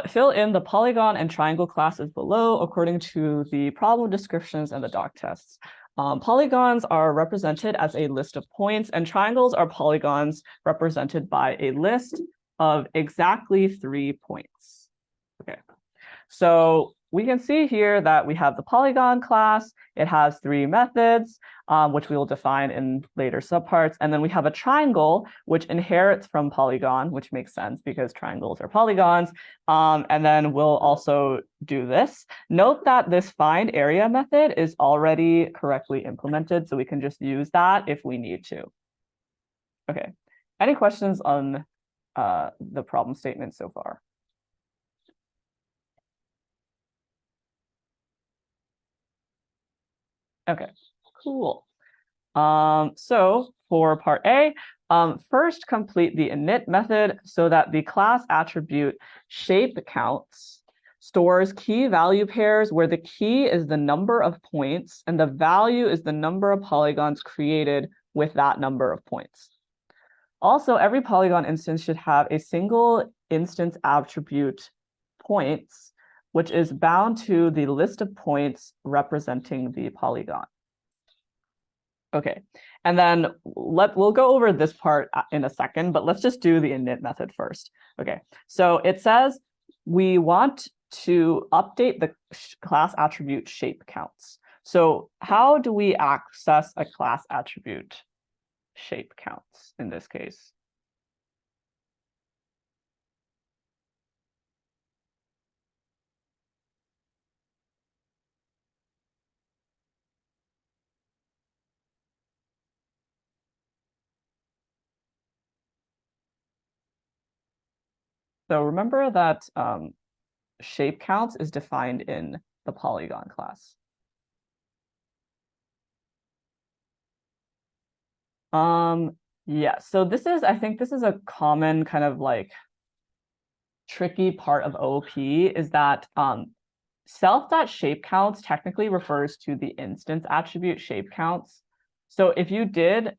Fill in the polygon and triangle classes below according to the problem descriptions and the doc tests. Polygons are represented as a list of points, and triangles are polygons represented by a list of exactly 3 points. Okay, so we can see here that we have the polygon class. It has 3 methods, which we will define in later subparts. And then we have a triangle, which inherits from polygon, which makes sense because triangles are polygons. And then we'll also do this. Note that this find area method is already correctly implemented, so we can just use that if we need to. Okay, any questions on the problem statement so far? Okay, cool. So for part A, first complete the init method so that the class attribute shape counts stores key value pairs where the key is the number of points and the value is the number of polygons created with that number of points. Also, every polygon instance should have a single instance attribute points, which is bound to the list of points representing the polygon. Okay, and then we'll go over this part in a second, but let's just do the init method first. Okay, so it says we want to update the class attribute shape counts. So how do we access a class attribute shape counts in this case? So remember that shape counts is defined in the polygon class. Yeah, so I think this is a common kind of like tricky part of OOP is that self.shapeCounts technically refers to the instance attribute shape counts. So if you did,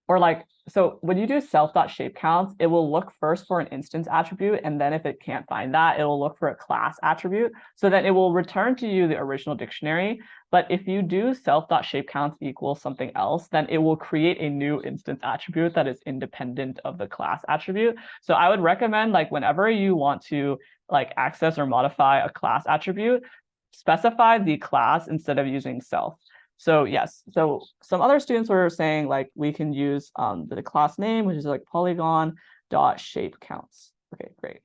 or like, so when you do self.shapeCounts, it will look first for an instance attribute, and then if it can't find that, it will look for a class attribute. So then it will return to you the original dictionary. But if you do self.shapeCounts equals something else, then it will create a new instance attribute that is independent of the class attribute. So I would recommend like whenever you want to like access or modify a class attribute, specify the class instead of using self. So yes, so some other students were saying like we can use the class name, which is like polygon.shapeCounts. Okay, great.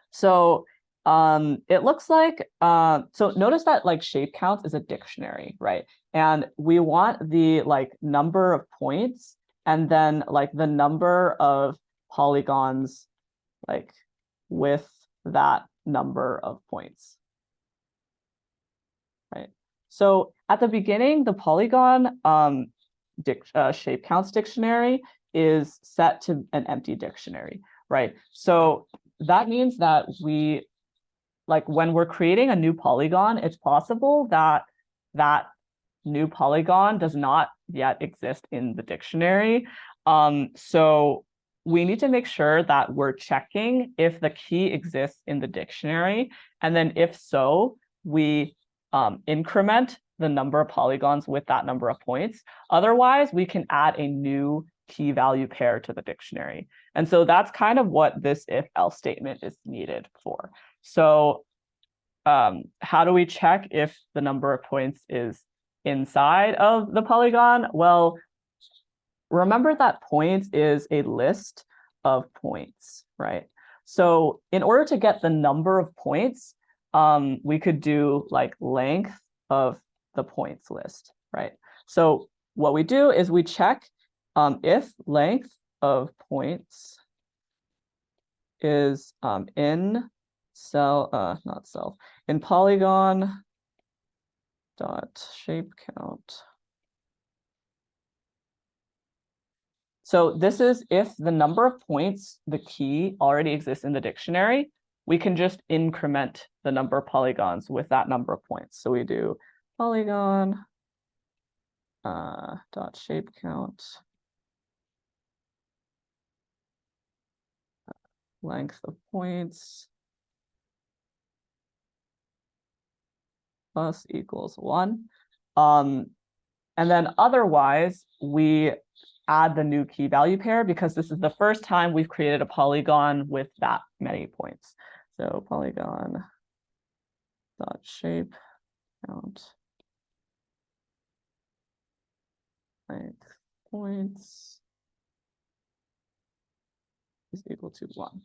So it looks like, so notice that like shape counts is a dictionary, right? And we want the like number of points and then like the number of polygons like with that number of points, right? So at the beginning, the polygon shape counts dictionary is set to an empty dictionary, right? So that means that we, like when we're creating a new polygon, it's possible that that new polygon does not yet exist in the dictionary. So we need to make sure that we're checking if the key exists in the dictionary. And then if so, we increment the number of polygons with that number of points. Otherwise, we can add a new key value pair to the dictionary. And so that's kind of what this if else statement is needed for. So how do we check if the number of points is inside of the polygon? Well, remember that points is a list of points, right? So in order to get the number of points, we could do like length of the points list, right? So what we do is we check if length of points is in in polygon dot shape count. So this is if the number of points, the key already exists in the dictionary, we can just increment the number of polygons with that number of points. So we do polygon dot shape count length of points plus equals 1. And then otherwise, we add the new key value pair because this is the first time we've created a polygon with that many points. So polygon dot shape count length points is equal to 1.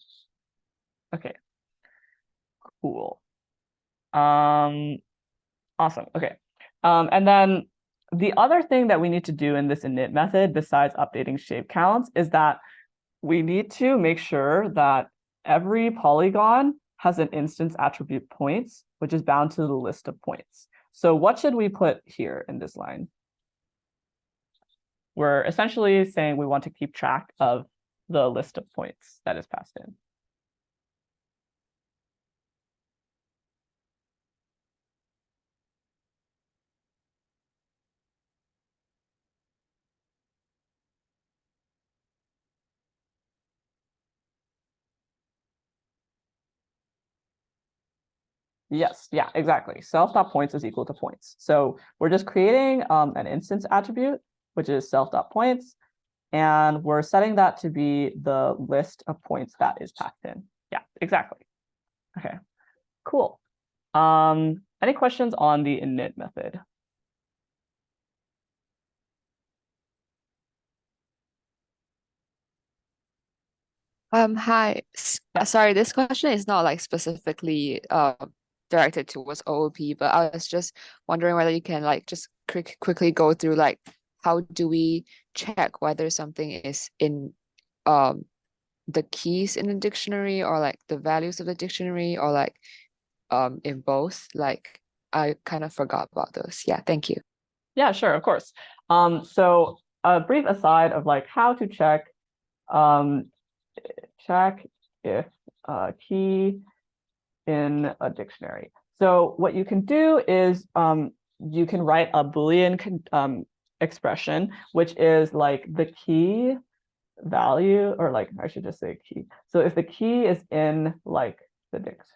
Okay, cool. Awesome. Okay. And then the other thing that we need to do in this init method, besides updating shape counts, is that we need to make sure that every polygon has an instance attribute points, which is bound to the list of points. So what should we put here in this line? We're essentially saying we want to keep track of the list of points that is passed in. Yes, yeah, exactly. Self.points is equal to points. So we're just creating an instance attribute, which is self.points, and we're setting that to be the list of points that is passed in. Yeah, exactly. Okay, cool. Any questions on the init method? Hi. Sorry, this question is not like specifically directed towards OOP, but I was just wondering whether you can like just quickly go through like how do we check whether something is in the keys in the dictionary or like the values of the dictionary or like in both. Like I kind of forgot about those. Yeah, thank you. Yeah, sure, of course. So a brief aside of like how to check if a key in a dictionary. So what you can do is you can write a Boolean expression, which is like the key value, or like I should just say key. So if the key is in like the dict.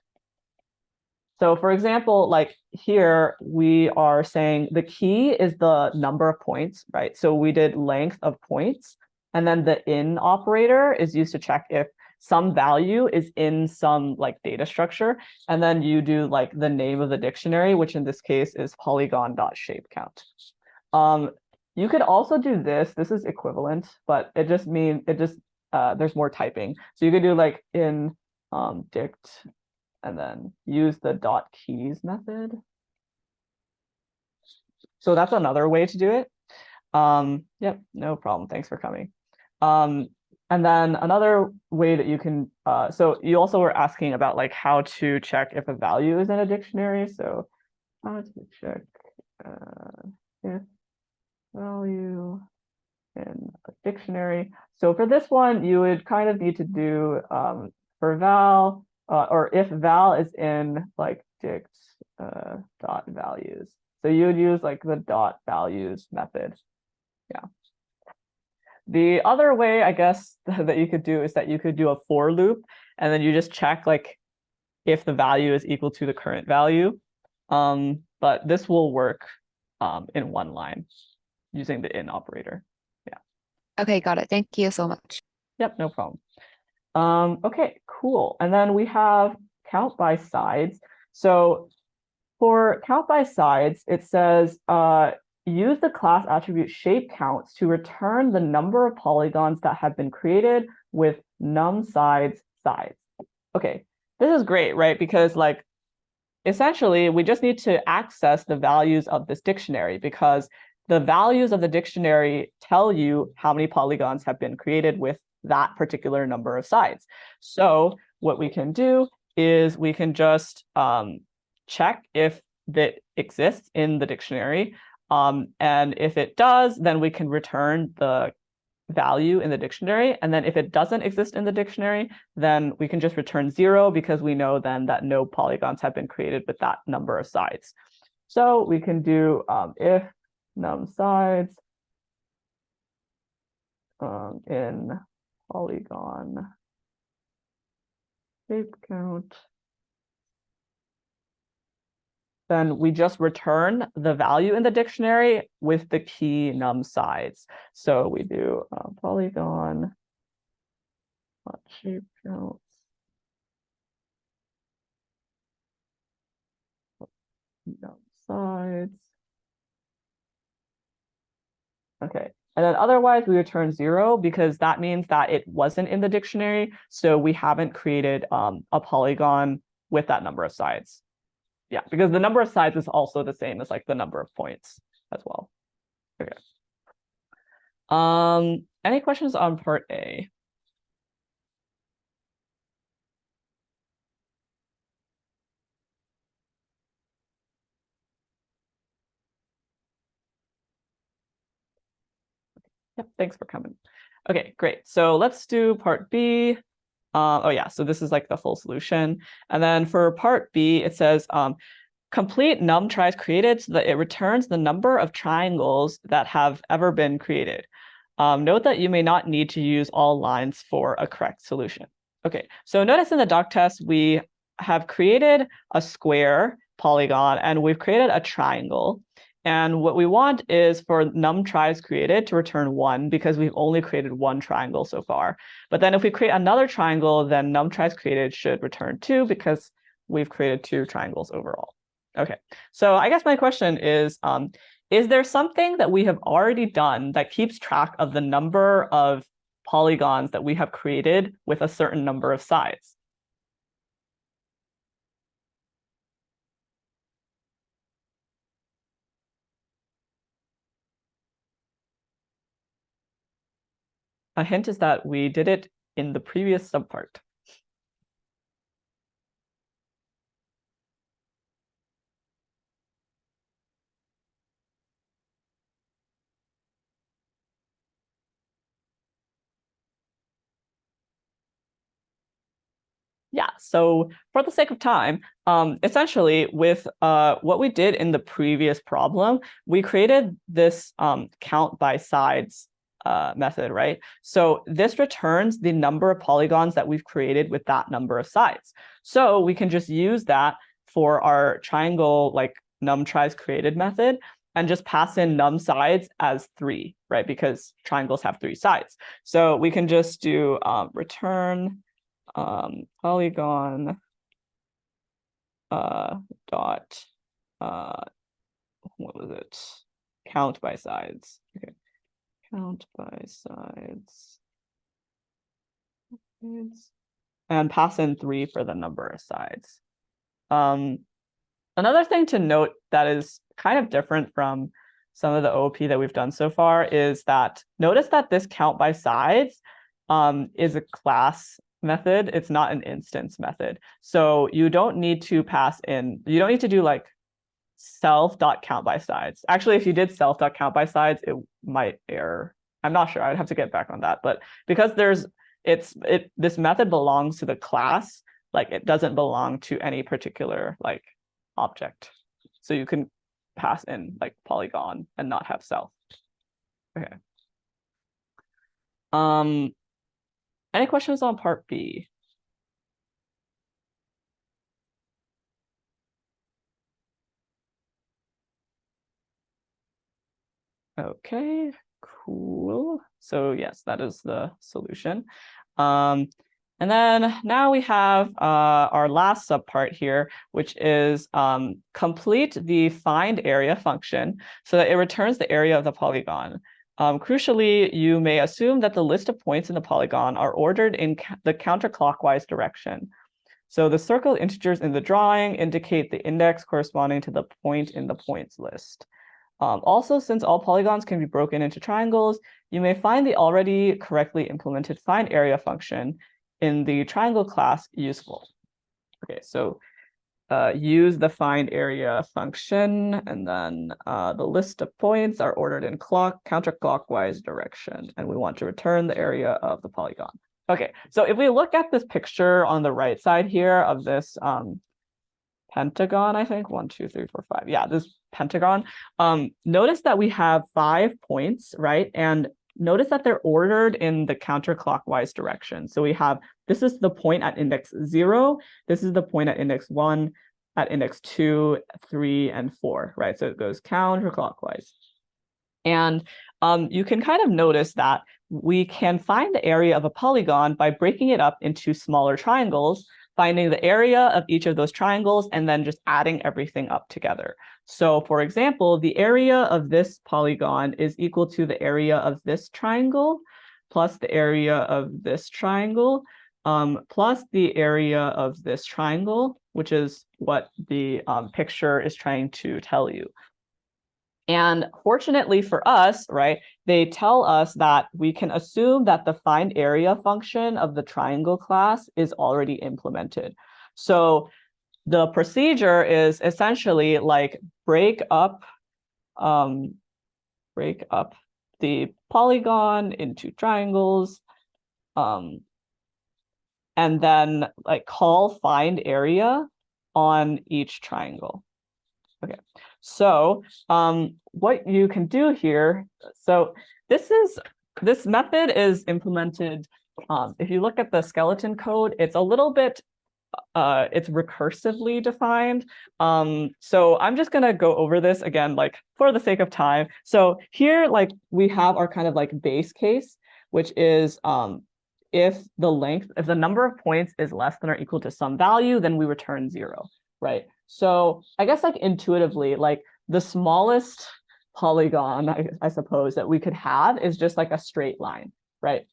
So for example, like here we are saying the key is the number of points, right? So we did length of points, and then the in operator is used to check if some value is in some like data structure, and then you do like the name of the dictionary, which in this case is polygon.shapeCount. You could also do this. This is equivalent, but it just means there's more typing. So you could do like in dict and then use the dot keys method. So that's another way to do it. Yep, no problem. Thanks for coming. And then another way that you can, so you also were asking about like how to check if a value is in a dictionary. So how to check if value in a dictionary. So for this one, you would kind of need to do for val, or if val is in like dict dot values. So you would use like the dot values method. Yeah. The other way, I guess, that you could do is that you could do a for loop, and then you just check like if the value is equal to the current value. But this will work in one line using the in operator. Yeah. Okay, got it. Thank you so much. Yep, no problem. Okay, cool. And then we have count by sides. So for count by sides, it says use the class attribute shape counts to return the number of polygons that have been created with num sides. Okay, this is great, right? Because like essentially we just need to access the values of this dictionary, because the values of the dictionary tell you how many polygons have been created with that particular number of sides. So what we can do is we can just check if that exists in the dictionary. And if it does, then we can return the value in the dictionary. And then if it doesn't exist in the dictionary, then we can just return 0, because we know then that no polygons have been created with that number of sides. So we can do if num sides in polygon shape count, then we just return the value in the dictionary with the key num sides. So we do polygon shape count num sides. Okay, and then otherwise we return 0, because that means that it wasn't in the dictionary, so we haven't created a polygon with that number of sides. Yeah, because the number of sides is also the same as like the number of points as well. Okay. Any questions on part A? Yep, thanks for coming. Okay, great. So let's do part B. Oh yeah, so this is like the full solution. And then for part B, it says complete num tries created so that it returns the number of triangles that have ever been created. Note that you may not need to use all lines for a correct solution. Okay, so notice in the doc test, we have created a square polygon and we've created a triangle. And what we want is for num tries created to return 1, because we've only created one triangle so far. But then if we create another triangle, then num tries created should return 2, because we've created 2 triangles overall. Okay, so I guess my question is there something that we have already done that keeps track of the number of polygons that we have created with a certain number of sides? A hint is that we did it in the previous subpart. Yeah, so for the sake of time, essentially with what we did in the previous problem, we created this count by sides method, right? So this returns the number of polygons that we've created with that number of sides. So we can just use that for our triangle like num tries created method and just pass in num sides as 3, right? Because triangles have 3 sides. So we can just do return polygon dot what was it? Count by sides. Okay, count by sides. And pass in 3 for the number of sides. Another thing to note that is kind of different from some of the OOP that we've done so far is that notice that this count by sides is a class method. It's not an instance method. So you don't need to pass in, you don't need to do like self.count by sides. Actually, if you did self.count by sides, it might error. I'm not sure. I'd have to get back on that. But because this method belongs to the class, like it doesn't belong to any particular like object. So you can pass in like polygon and not have self. Okay. Any questions on part B? Okay, cool. So yes, that is the solution. And then now we have our last subpart here, which is complete the find area function so that it returns the area of the polygon. Crucially, you may assume that the list of points in the polygon are ordered in the counterclockwise direction. So the circled integers in the drawing indicate the index corresponding to the point in the points list. Also, since all polygons can be broken into triangles, you may find the already correctly implemented find area function in the triangle class useful. Okay, so use the find area function, and then the list of points are ordered in counterclockwise direction, and we want to return the area of the polygon. Okay, so if we look at this picture on the right side here of this pentagon, I think 1, 2, 3, 4, 5. Yeah, this pentagon. Notice that we have 5 points, right? And notice that they're ordered in the counterclockwise direction. So we have, this is the point at index 0. This is the point at index 1, at index 2, 3, and 4, right? So it goes counterclockwise. And you can kind of notice that we can find the area of a polygon by breaking it up into smaller triangles, finding the area of each of those triangles, and then just adding everything up together. So for example, the area of this polygon is equal to the area of this triangle, plus the area of this triangle, plus the area of this triangle, which is what the picture is trying to tell you. And fortunately for us, right, they tell us that we can assume that the find area function of the triangle class is already implemented. So the procedure is essentially like break up the polygon into triangles, and then like call find area on each triangle. Okay, so what you can do here, so this method is implemented, if you look at the skeleton code, it's a little bit, it's recursively defined. So I'm just gonna go over this again, like for the sake of time. So here, like we have our kind of like base case, which is if the number of points is less than or equal to some value, then we return 0, right? So I guess like intuitively, like the smallest polygon, I suppose, that we could have is just like a straight line, right?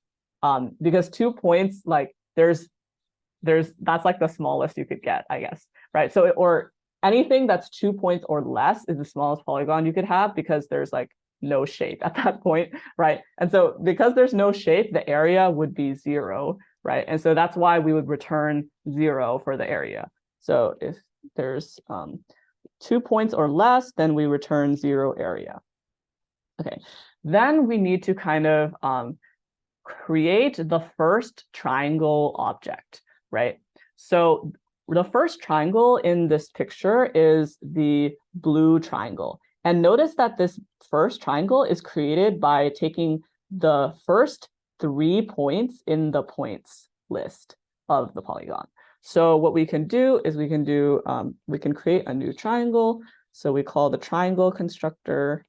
Because 2 points, like that's like the smallest you could get, I guess, right? So or anything that's 2 points or less is the smallest polygon you could have, because there's like no shape at that point, right? And so because there's no shape, the area would be 0, right? And so that's why we would return 0 for the area. So if there's 2 points or less, then we return 0 area. Okay, then we need to kind of create the first triangle object, right? So the first triangle in this picture is the blue triangle. And notice that this first triangle is created by taking the first 3 points in the points list of the polygon. So what we can do is we can create a new triangle. So we call the triangle constructor,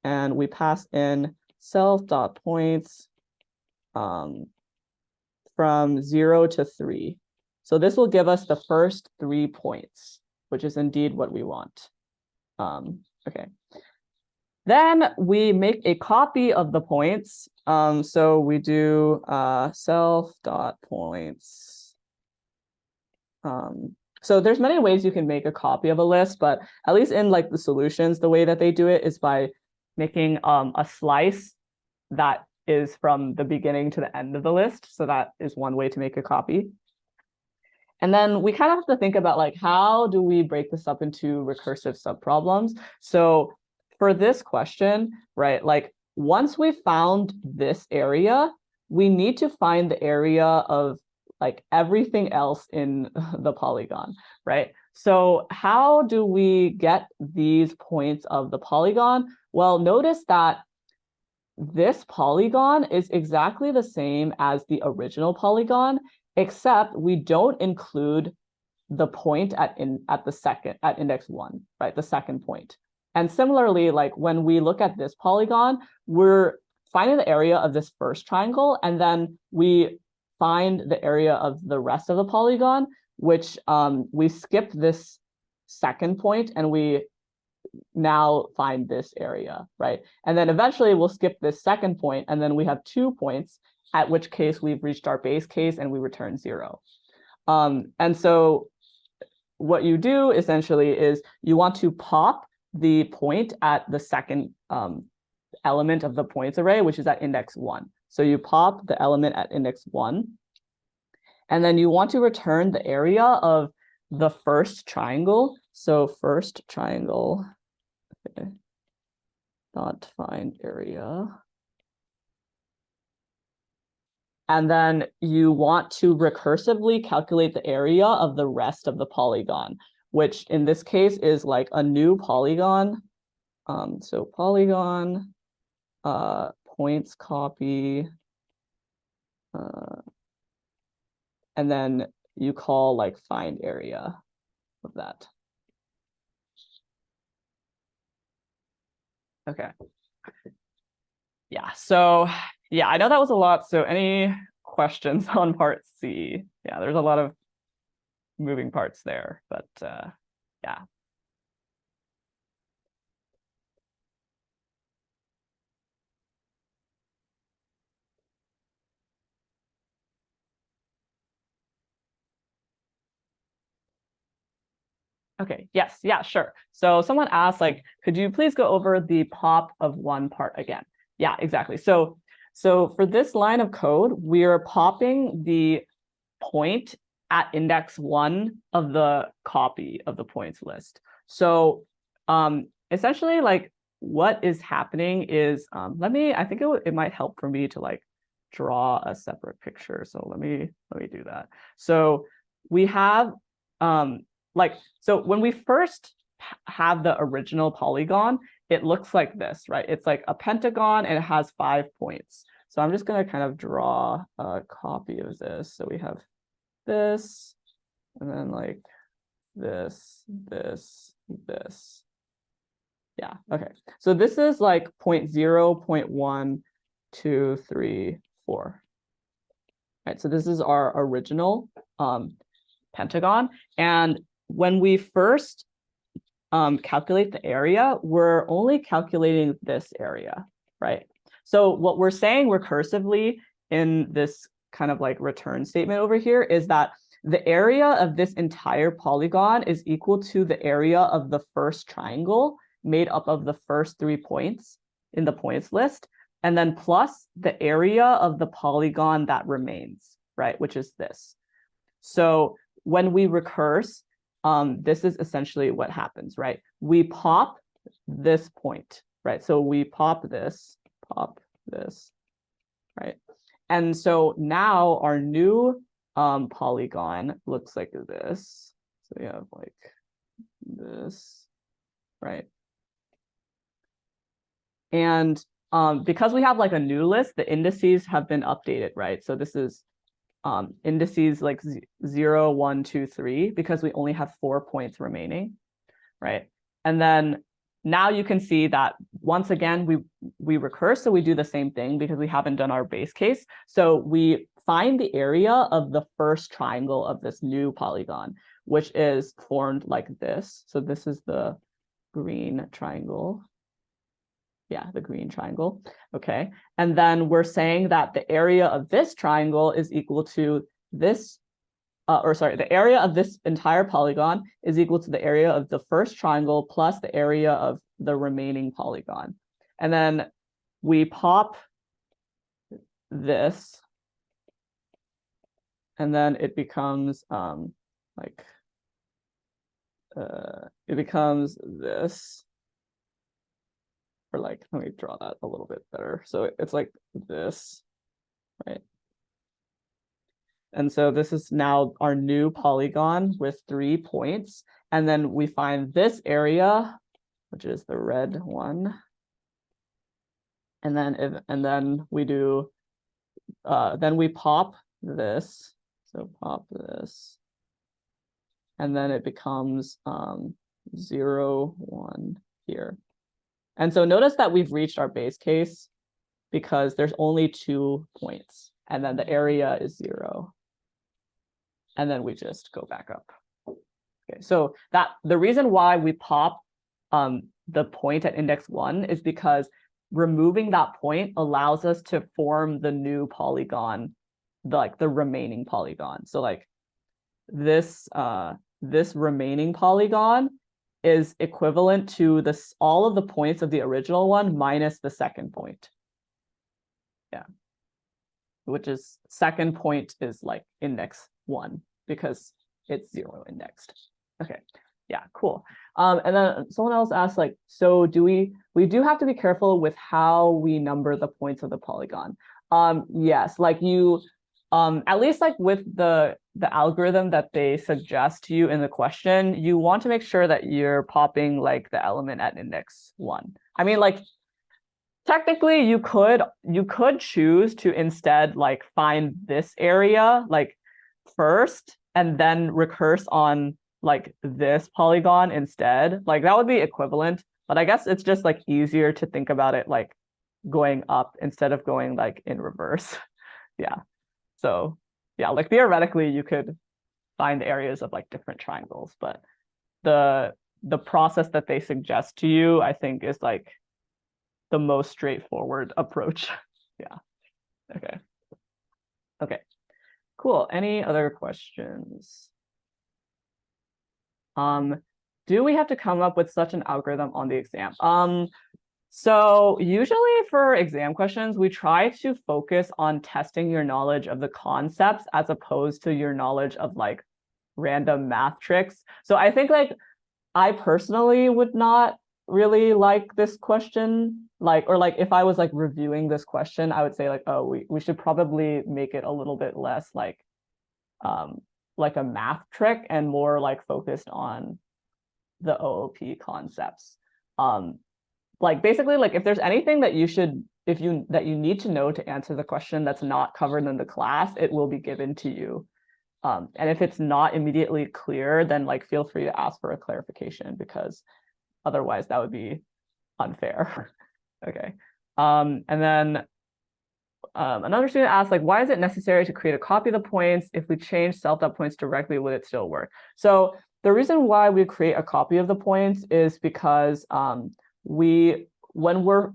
and we pass in self.points from 0 to 3. So this will give us the first 3 points, which is indeed what we want. Okay. Then we make a copy of the points. So we do self.points. So there's many ways you can make a copy of a list, but at least in like the solutions, the way that they do it is by making a slice that is from the beginning to the end of the list. So that is one way to make a copy. And then we kind of have to think about like, how do we break this up into recursive subproblems? So for this question, right, like once we found this area, we need to find the area of like everything else in the polygon, right? so how do we get these points of the polygon? Well, notice that this polygon is exactly the same as the original polygon, except we don't include the point at index 1, right? The second point. And similarly, like when we look at this polygon, we're finding the area of this first triangle, and then we find the area of the rest of the polygon, which we skip this second point and we now find this area, right? And then eventually we'll skip this second point, and then we have 2 points, at which case we've reached our base case and we return 0. And so what you do essentially is you want to pop the point at the second element of the points array, which is at index 1. So you pop the element at index 1, and then you want to return the area of the first triangle. So first triangle, okay, dot find area. And then you want to recursively calculate the area of the rest of the polygon, which in this case is like a new polygon. So polygon, points copy, and then you call like find area of that. Okay. Yeah, so yeah, I know that was a lot. So any questions on part C? Yeah, there's a lot of moving parts there, but yeah. Okay, yes, yeah, sure. So someone asked, like, could you please go over the pop of one part again? Yeah, exactly. So for this line of code, we're popping the point at index 1 of the copy of the points list. So essentially, like, what is happening is, I think it might help for me to like draw a separate picture. So let me do that. So we have so when we first have the original polygon, it looks like this, right? It's like a pentagon and it has 5 points. So I'm just going to kind of draw a copy of this. So we have this, and then like this. Yeah, okay. So this is like 0.0, 0.1, 2, 3, 4. Right, so this is our original pentagon. And when we first calculate the area, we're only calculating this area, right? So what we're saying recursively in this kind of like return statement over here is that the area of this entire polygon is equal to the area of the first triangle made up of the first 3 points in the points list, and then plus the area of the polygon that remains, right, which is this. So when we recurse, this is essentially what happens, right? We pop this point, right? So we pop this, right? And so now our new polygon looks like this. So we have like this, right? And because we have like a new list, the indices have been updated, right? So this is indices like 0, 1, 2, 3, because we only have 4 points remaining, right? And then now you can see that once again, we recurse, so we do the same thing because we haven't done our base case. So we find the area of the first triangle of this new polygon, which is formed like this. So this is the green triangle. Yeah, the green triangle. Okay. And then we're saying that the area of this triangle is equal to this, the area of this entire polygon is equal to the area of the first triangle plus the area of the remaining polygon. And then we pop this, and then it becomes it becomes this. Or like, let me draw that a little bit better. So it's like this, right? And so this is now our new polygon with 3 points. and then we find this area, which is the red one. And then we do, then we pop this. So pop this. And then it becomes 0, 1 here. And so notice that we've reached our base case because there's only 2 points, and then the area is 0. And then we just go back up. Okay, so that the reason why we pop the point at index 1 is because removing that point allows us to form the new polygon, like the remaining polygon. So like this remaining polygon is equivalent to all of the points of the original one minus the second point. Yeah, which is second point is like index 1 because it's 0 indexed. Okay, yeah, cool. And then someone else asked, like, so we do have to be careful with how we number the points of the polygon. Yes, like you, at least like with the algorithm that they suggest to you in the question, you want to make sure that you're popping like the element at index 1. I mean, like, technically you could choose to instead like find this area like first and then recurse on like this polygon instead. Like that would be equivalent, but I guess it's just like easier to think about it like going up instead of going like in reverse. Yeah. So yeah, like theoretically you could find areas of like different triangles, but the process that they suggest to you, I think, is like the most straightforward approach. Yeah. Okay. Okay. Cool. Any other questions? Do we have to come up with such an algorithm on the exam? So usually for exam questions, we try to focus on testing your knowledge of the concepts as opposed to your knowledge of like random math tricks. So I think like I personally would not really like this question, like, or like if I was like reviewing this question, I would say like, oh, we should probably make it a little bit less like a math trick and more like focused on the OOP concepts. Like basically like if there's anything that that you need to know to answer the question that's not covered in the class, it will be given to you. And if it's not immediately clear, then like feel free to ask for a clarification because otherwise that would be unfair. Okay. And then another student asked, like, why is it necessary to create a copy of the points? If we change self-dot points directly, would it still work? So the reason why we create a copy of the points is because when we're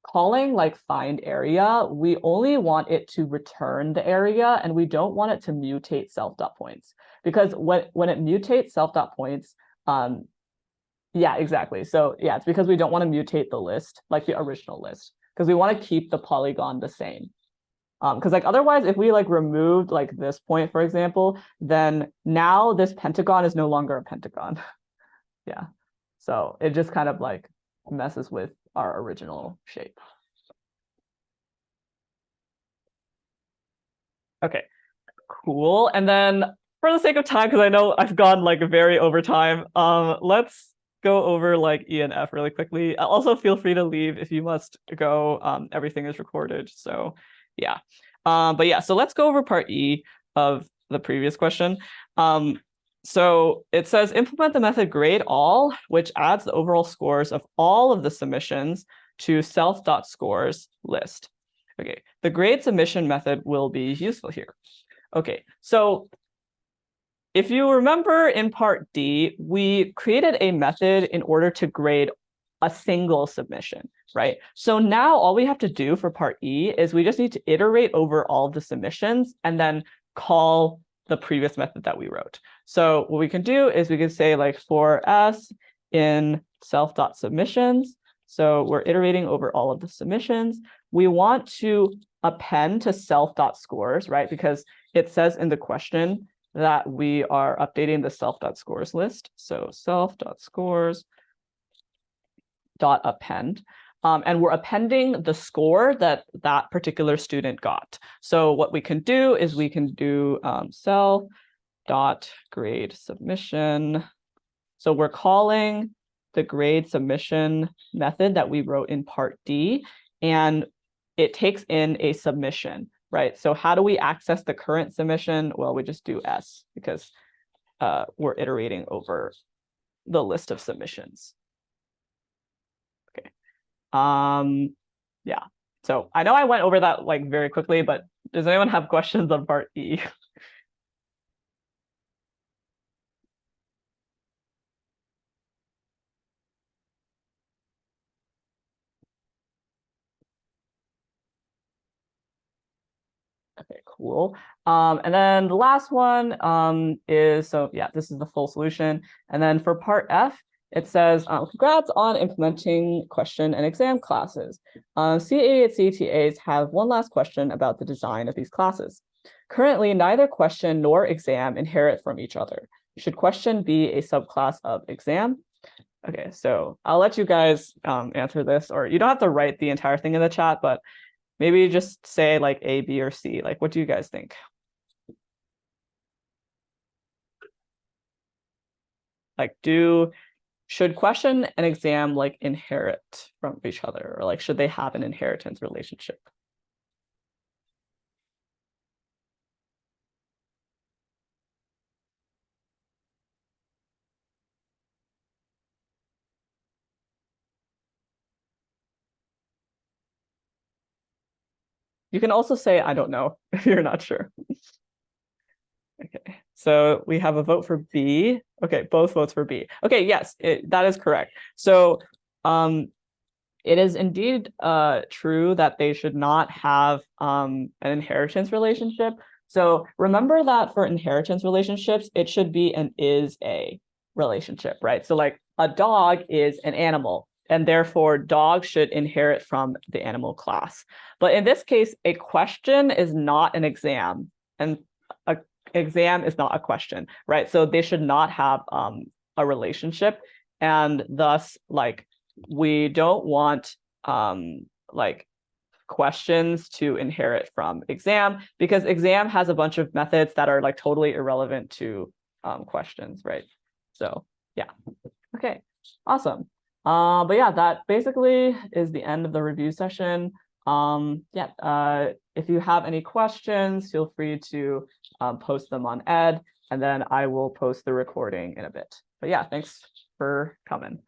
calling like find area, we only want it to return the area and we don't want it to mutate self-dot points, because when it mutates self-dot points, yeah, exactly. So yeah, it's because we don't want to mutate the list, like the original list, because we want to keep the polygon the same. Because like otherwise, if we like removed like this point, for example, then now this pentagon is no longer a pentagon. Yeah. So it just kind of like messes with our original shape. Okay, cool. And then for the sake of time, because I know I've gone like very over time, let's go over like E and F really quickly. Also feel free to leave if you must go. Everything is recorded, so yeah. But yeah, so let's go over part E of the previous question. So it says implement the method grade all, which adds the overall scores of all of the submissions to self.scores list. Okay, the grade submission method will be useful here. Okay, so if you remember in part D, we created a method in order to grade a single submission, right? So now all we have to do for part E is we just need to iterate over all of the submissions and then call the previous method that we wrote. So what we can do is we can say like for S in self.submissions. So we're iterating over all of the submissions. We want to append to self.scores, right? Because it says in the question that we are updating the self.scores list. So self.scores append. And we're appending the score that that particular student got. So what we can do is we can do self.grade submission So we're calling the grade submission method that we wrote in part D, and it takes in a submission, right? So how do we access the current submission? Well, we just do S because we're iterating over the list of submissions. Okay. Yeah. So I know I went over that like very quickly, but does anyone have questions on part E? Okay, cool. And then the last one is, so yeah, this is the full solution. And then for part F, it says, congrats on implementing question and exam classes. C88C TAs have one last question about the design of these classes. Currently, neither question nor exam inherit from each other. Should question be a subclass of exam? Okay, so I'll let you guys answer this, or you don't have to write the entire thing in the chat, but maybe just say like A, B, or C. Like, what do you guys think? Like, should question and exam like inherit from each other, or like should they have an inheritance relationship? You can also say, I don't know, if you're not sure. Okay, so we have a vote for B. Okay, both votes for B. Okay, yes, that is correct. So it is indeed true that they should not have an inheritance relationship. So remember that for inheritance relationships, it should be an is-a relationship, right? So like a dog is an animal, and therefore dog should inherit from the animal class. But in this case, a question is not an exam, and an exam is not a question, right? So they should not have a relationship, and thus like we don't want like questions to inherit from exam, because exam has a bunch of methods that are like totally irrelevant to questions, right? So yeah, okay, awesome. But yeah, that basically is the end of the review session. If you have any questions, feel free to post them on Ed, and then I will post the recording in a bit. But yeah, thanks for coming.